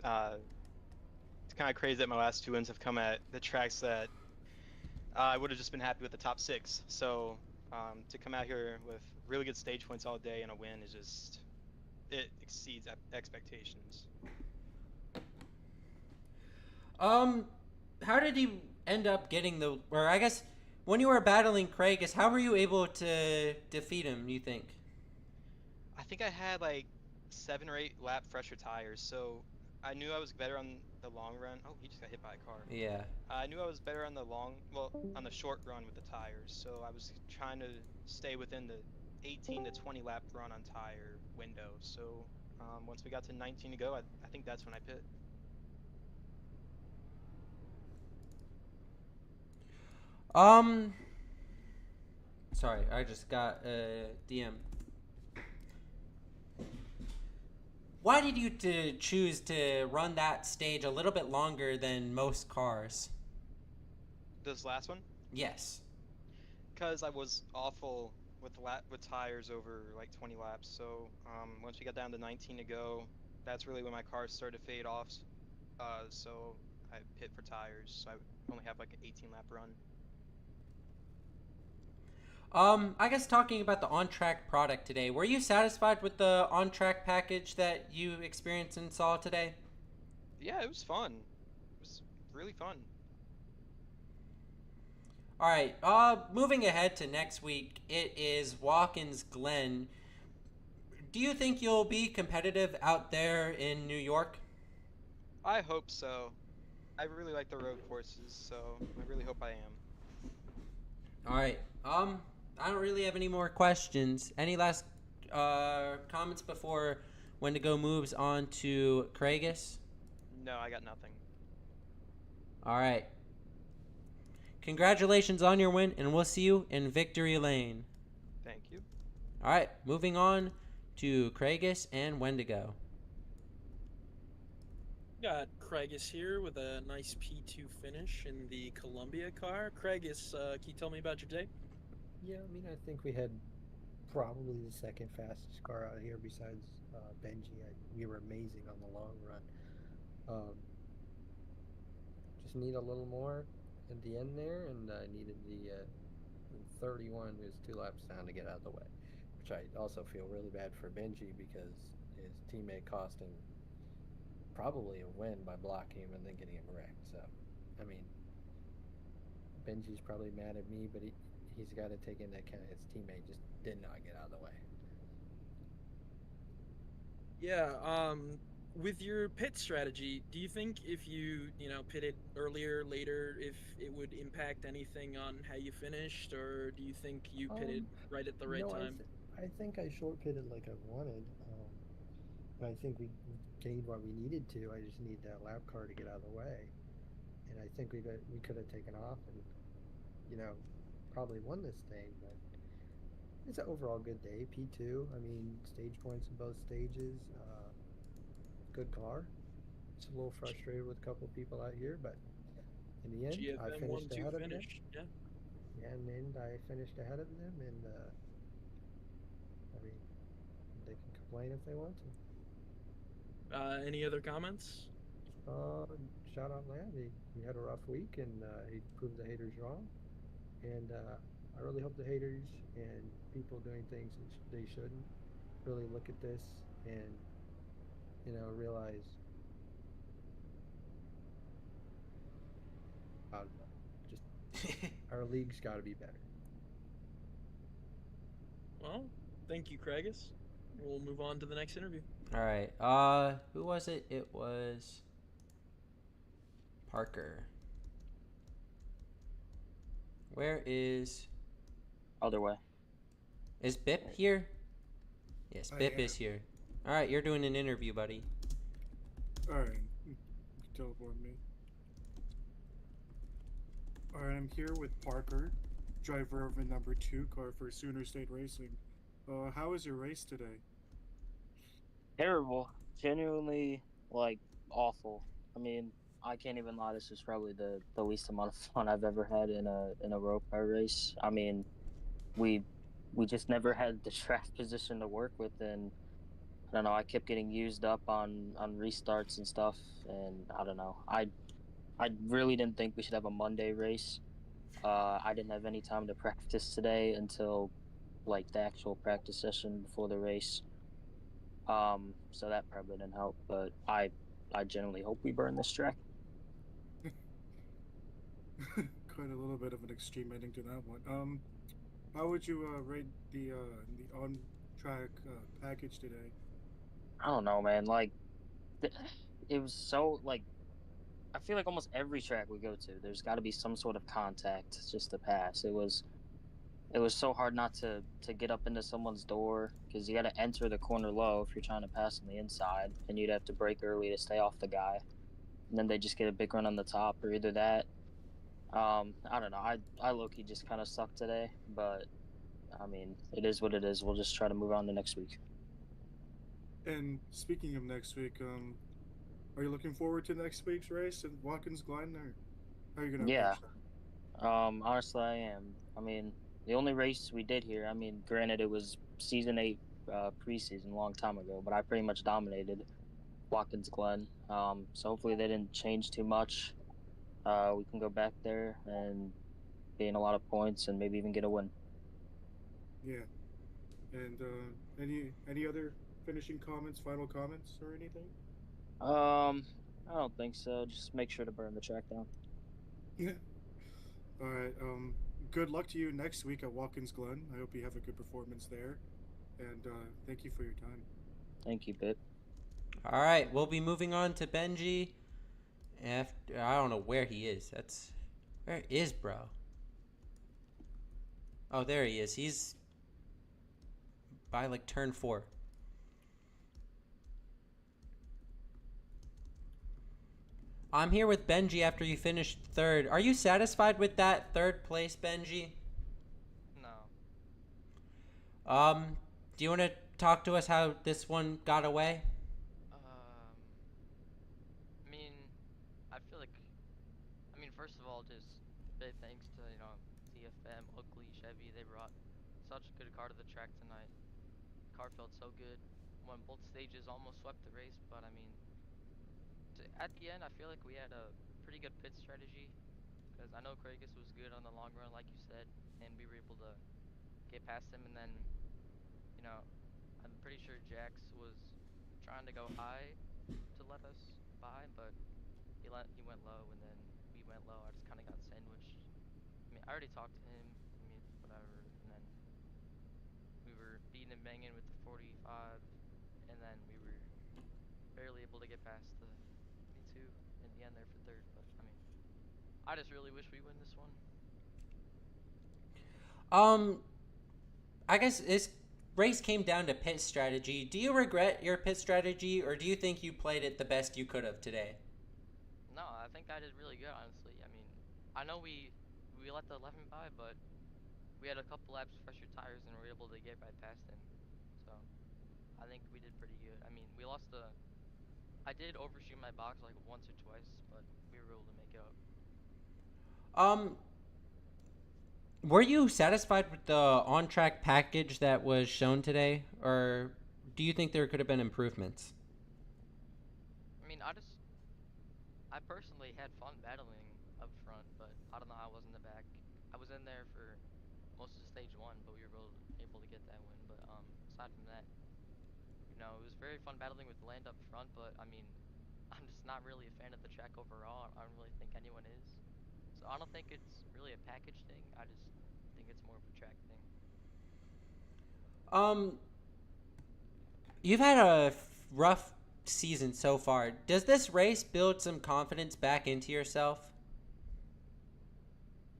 It's kind of crazy that my last 2 wins have come at the tracks that I would have just been happy with the top 6. So to come out here with really good stage points all day and a win is just, it exceeds expectations. How did you end up getting the, or I guess when you were battling Craigus, how were you able to defeat him, you think? I think I had like 7 or 8 lap fresher tires, so I knew I was better on the long run. Oh, he just got hit by a car. Yeah. I knew I was better on the on the short run with the tires, so I was trying to stay within the 18 to 20 lap run on tire window. So once we got to 19 to go, I think that's when I pit. Sorry, I just got a DM. Why did you choose to run that stage a little bit longer than most cars? This last one? Yes. Because I was awful with tires over like 20 laps. So once we got down to 19 to go, that's really when my car started to fade off. So I pit for tires. So I only have like an 18 lap run. I guess talking about the on-track product today, were you satisfied with the on-track package that you experienced and saw today? Yeah, it was fun. It was really fun. All right. Moving ahead to next week, it is Watkins Glen. Do you think you'll be competitive out there in New York? I hope so. I really like the road courses, so I really hope I am. All right. I don't really have any more questions. Any last comments before Wendigo moves on to Craigus? No, I got nothing. All right. Congratulations on your win, and we'll see you in Victory Lane. Thank you. All right, moving on to Craigus and Wendigo. Got Craigus here with a nice P2 finish in the Columbia car. Craigus, can you tell me about your day? Yeah, I mean, I think we had probably the second fastest car out here besides Benji. We were amazing on the long run. Just need a little more at the end there, and I needed the 31 was 2 laps down to get out of the way, which I also feel really bad for Benji because his teammate cost him probably a win by blocking him and then getting him wrecked. So, I mean, Benji's probably mad at me, but he's got to take into account his teammate just did not get out of the way. Yeah, with your pit strategy, do you think if you know, pitted earlier, later, if it would impact anything on how you finished, or do you think you pitted Um, right at the right no, time? I think I short pitted like I wanted. But I think we gained what we needed to. I just need that lap car to get out of the way, and I think we could have taken off and you know probably won this thing. But it's an overall good day. P2. I mean, stage points in both stages. Good car. Just a little frustrated with a couple of people out here, but in the end, I GFM finished 1-2 ahead of them. finish. Yeah. Yeah, in the end, I finished ahead of them, and I mean, they can complain if they want to. Any other comments? Uh, Shout out Land. He had a rough week, and he proved the haters wrong. And I really hope the haters and people doing things that they shouldn't really look at this and realize I don't know, just our league's got to be better. Well, thank you, Craigus. We'll move on to the next interview. All right. Who was it? It was Parker. Where is Other way. Bip here? Yes, I Bip am. is here. All right, you're doing an interview, buddy. Alright, you can teleport me. Alright, I'm here with Parker, driver of the number 2 car for Sooner State Racing. How was your race today? Terrible. Genuinely, like, awful. I mean, I can't even lie. This was probably the least amount of fun I've ever had in a road car race. I mean, we we just never had the track position to work with, and I don't know. I kept getting used up on restarts and stuff, and I don't know. I really didn't think we should have a Monday race. I didn't have any time to practice today until like the actual practice session before the race. So that probably didn't help, but I generally hope we burn this track. Quite a little bit of an extreme ending to that one. How would you rate the on track package today? I don't know, man. Like, it was so like I feel like almost every track we go to, there's got to be some sort of contact just to pass. It was so hard not to get up into someone's door because you got to enter the corner low if you're trying to pass on the inside, and you'd have to brake early to stay off the guy, and then they just get a big run on the top, or either that. I don't know. I low key just kind of sucked today, but I mean, it is what it is. We'll just try to move on to next week. And speaking of next week, are you looking forward to next week's race at Watkins Glen, or how are you gonna Yeah. approach that? Honestly, I am. I mean, the only race we did here, I mean, granted, it was season 8 preseason a long time ago, but I pretty much dominated Watkins Glen. So hopefully they didn't change too much. We can go back there and gain a lot of points and maybe even get a win. Yeah. And any other finishing comments, final comments, or anything? I don't think so. Just make sure to burn the track down. All right. Good luck to you next week at Watkins Glen. I hope you have a good performance there, and thank you for your time. Thank you, Pip. All right, we'll be moving on to Benji. After I don't know where he is. Where is bro? Oh, there he is. He's by like turn 4. I'm here with Benji after you finished 3rd. Are you satisfied with that 3rd place, Benji? No. Do you want to talk to us how this one got away? I mean, I feel like, first of all, just big thanks to, CFM, Oakley, Chevy. They brought such a good car to the track tonight. The car felt so good. Won both stages, almost swept the race, but at the end, I feel like we had a pretty good pit strategy because I know Craigus was good on the long run, like you said, and we were able to get past him. And then, you know, I'm pretty sure Jax was trying to go high to let us by, but he went low, and then we went low. I just kind of got sandwiched. I mean, I already talked to him. I mean, whatever. And then we were beating and banging with the 45, and then we were barely able able to get past me too in the end there for third. But I mean, I just really wish we win this one. Um, I guess this race came down to pit strategy. Do you regret your pit strategy, or do you think you played it the best you could have today? No, I think I did really good, honestly. I mean, I know we let the 11 by, but we had a couple laps fresher tires and were able to get right past him. So I think we did pretty good. I mean, we lost the. I did overshoot my box like once or twice, but we were able to make it up. Um, were you satisfied with the on-track package that was shown today, or do you think there could have been improvements? I mean, I personally had fun battling up front, but I don't know how I was in the back. I was in there for most of stage one, but we were able to get that win. But aside from that, it was very fun battling with Land up front. But I mean, I'm just not really a fan of the track overall. I don't really think anyone is. So I don't think it's really a package thing. I just think it's more of a track thing. Um, you've had a rough season so far. Does this race build some confidence back into yourself?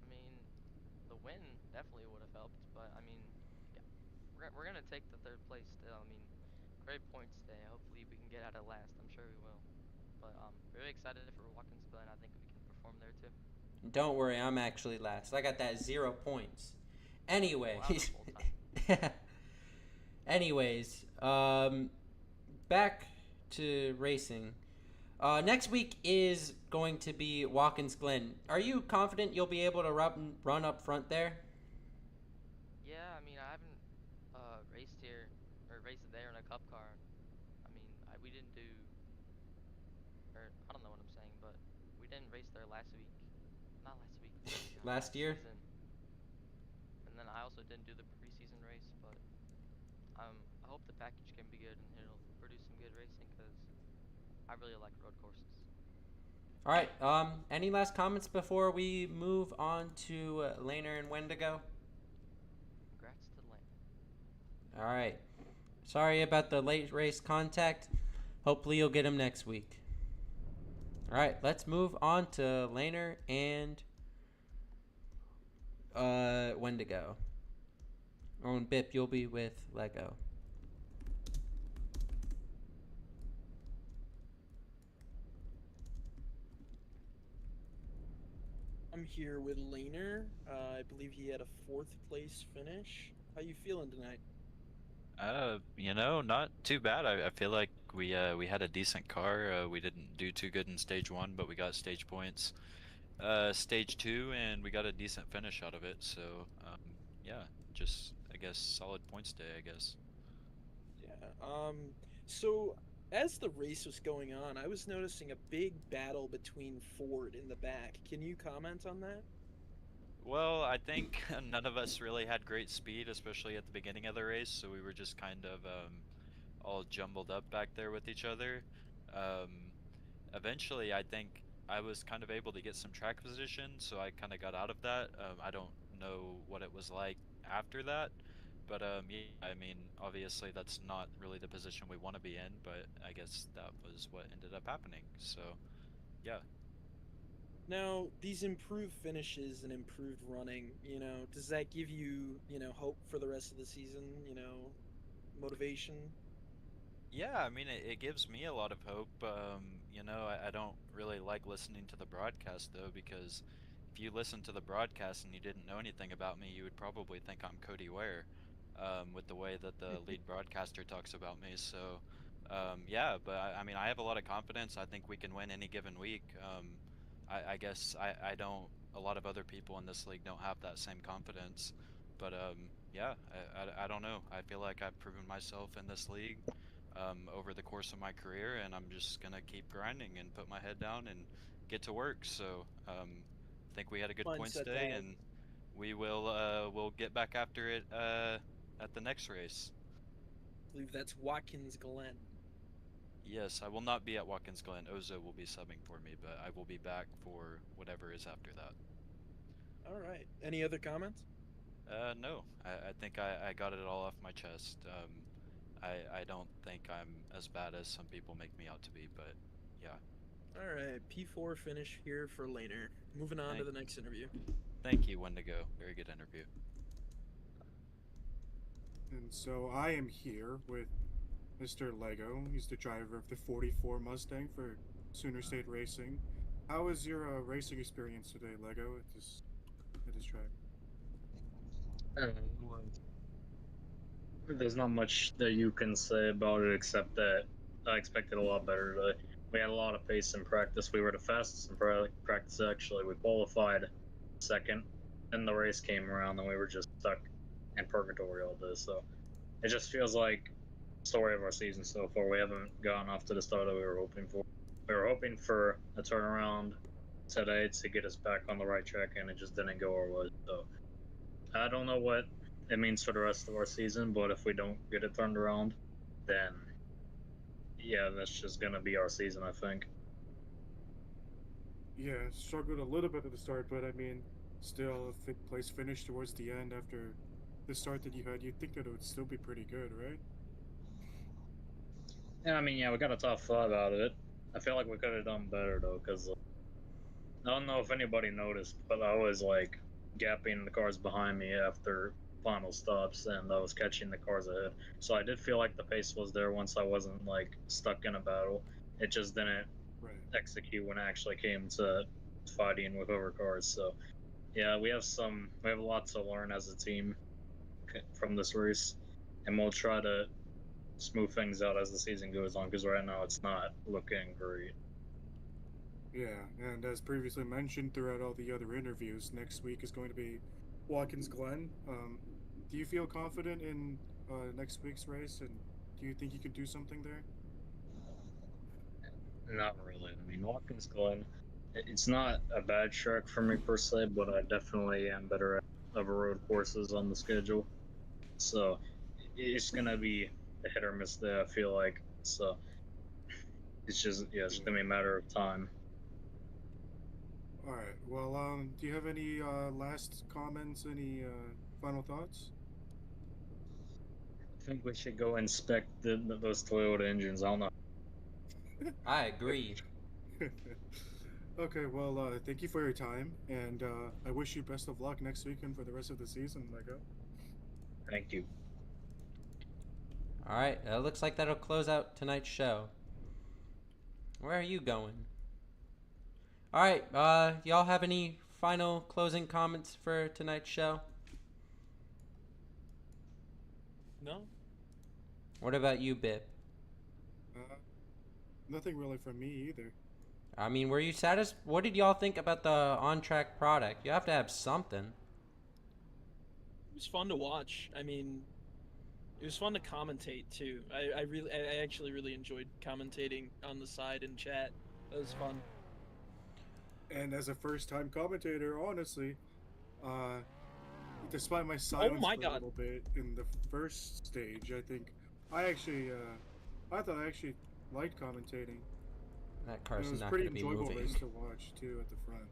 I mean, the win definitely would have helped, but I mean, yeah, we're gonna take the third place still. I mean, great points today. Hopefully we can get out of last. I'm sure we will. But really excited for Watkins Glen. I think we can perform there too. Don't worry, I'm actually last. I got that 0 points. Anyway. Well, out of full time. Anyways, back to racing. Next week is going to be Watkins Glen. Are you confident you'll be able to run up front there? Yeah, I mean, I haven't raced here or raced there in a cup car. I mean, we didn't do, or I don't know what I'm saying, but we didn't race there last week. Not last week. Last year? Season. And then I also didn't do the preseason race, but I hope the package can be good and it'll produce some good racing because I really like road courses. All right. Any last comments before we move on to Laner and Wendigo? Congrats to Lane. All right. Sorry about the late race contact. Hopefully you'll get him next week. All right, let's move on to Laner and Wendigo. On Bip, you'll be with Lego. I'm here with Laner. I believe he had a fourth place finish. How you feeling tonight? Not too bad. I feel like we had a decent car. We didn't do too good in stage one, but we got stage points. Stage two, and we got a decent finish out of it. So, yeah, just I guess solid points day, I guess. Yeah. So as the race was going on, I was noticing a big battle between Ford in the back. Can you comment on that? Well, I think none of us really had great speed, especially at the beginning of the race, so we were just kind of all jumbled up back there with each other. Um, Eventually, I think I was kind of able to get some track position, so I kind of got out of that. I don't know what it was like after that, but yeah, I mean, obviously that's not really the position we want to be in, but I guess that was what ended up happening. So, yeah. Now, these improved finishes and improved running, does that give you, hope for the rest of the season, motivation? Yeah, I mean, it gives me a lot of hope. I don't really like listening to the broadcast, though, because if you listen to the broadcast and you didn't know anything about me, you would probably think I'm Cody Ware, with the way that the lead broadcaster talks about me. So, yeah, but I mean, I have a lot of confidence. I think we can win any given week. I guess I don't, a lot of other people in this league don't have that same confidence. But, yeah, I don't know. I feel like I've proven myself in this league over the course of my career, and I'm just gonna keep grinding and put my head down and get to work. So I think we had a good points Mindset day, that. and we'll get back after it at the next race. I believe that's Watkins Glen. Yes, I will not be at Watkins Glen. Ozo will be subbing for me, but I will be back for whatever is after that. All right. Any other comments? No, I think I got it all off my chest. I don't think I'm as bad as some people make me out to be, but yeah. All right, P4 finish here for Laner. Moving on to the next interview. Thank you, Wendigo. Very good interview. And so I am here with Mr. Lego. He's the driver of the 44 Mustang for Sooner State Racing. How was your racing experience today, Lego, at this track? There's not much that you can say about it except that I expected a lot better today. We had a lot of pace in practice. We were the fastest in practice, actually. We qualified second, then the race came around, and we were just stuck in purgatory all day. So it just feels like the story of our season so far. We haven't gotten off to the start that we were hoping for. We were hoping for a turnaround today to get us back on the right track, and it just didn't go our way. So I don't know what it means for the rest of our season, but if we don't get it turned around, then yeah, that's just gonna be our season, I think. Yeah, struggled a little bit at the start, but I mean, still, if it place finished towards the end after the start that you had, you'd think that it would still be pretty good, right? Yeah, I mean, yeah, we got a top 5 out of it. I feel like we could have done better though, because I don't know if anybody noticed, but I was like gapping the cars behind me after final stops, and I was catching the cars ahead. So I did feel like the pace was there once I wasn't like stuck in a battle. It just didn't execute when it actually came to fighting with other cars. So yeah, we have a lot to learn as a team from this race, and we'll try to smooth things out as the season goes on, because right now it's not looking great. Yeah, and as previously mentioned throughout all the other interviews, next week is going to be Watkins Glen. Do you feel confident in next week's race, and do you think you could do something there? Not really. I mean, Watkins Glen, it's not a bad track for me per se, but I definitely am better at other road courses on the schedule. So it's gonna be a hit or miss there, I feel like. So it's gonna be a matter of time. All right. Well, do you have any last comments? Any final thoughts? I think we should go inspect those Toyota engines. I don't know. I agree. Okay, well, thank you for your time, and I wish you best of luck next weekend for the rest of the season, Lego. Thank you. All right, it looks like that'll close out tonight's show. Where are you going? All right, y'all have any final closing comments for tonight's show? No. What about you, Bip? Nothing really from me either. I mean, were you satisfied? What did y'all think about the on-track product? You have to have something. It was fun to watch. I mean, it was fun to commentate too. I actually really enjoyed commentating on the side in chat. That was fun. And as a first-time commentator, honestly, despite my silence my for God. a little bit in the first stage, I think I thought I actually liked commentating. That car's it was not pretty going to be enjoyable moving. race to watch too at the front.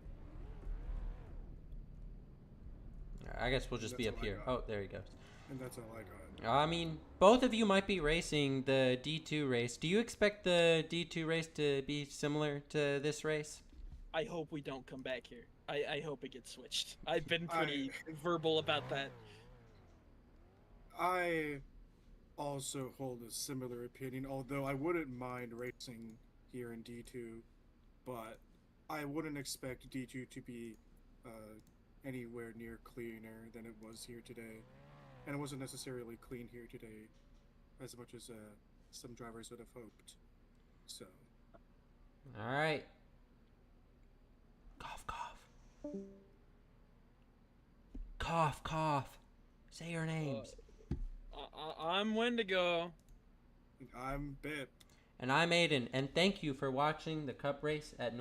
I guess we'll just be That's up all I here. got. Oh, there he goes. And that's all I got. I mean, both of you might be racing the D2 race. Do you expect the D2 race to be similar to this race? I hope we don't come back here. I hope it gets switched. I've been pretty verbal about that. I also hold a similar opinion, although I wouldn't mind racing here in D2, but I wouldn't expect D2 to be anywhere near cleaner than it was here today. And it wasn't necessarily clean here today as much as some drivers would have hoped. So. All right. Cough, cough. Cough, cough. Say your names. I'm Wendigo. I'm Bip. And I'm Aiden. And thank you for watching the Cup race at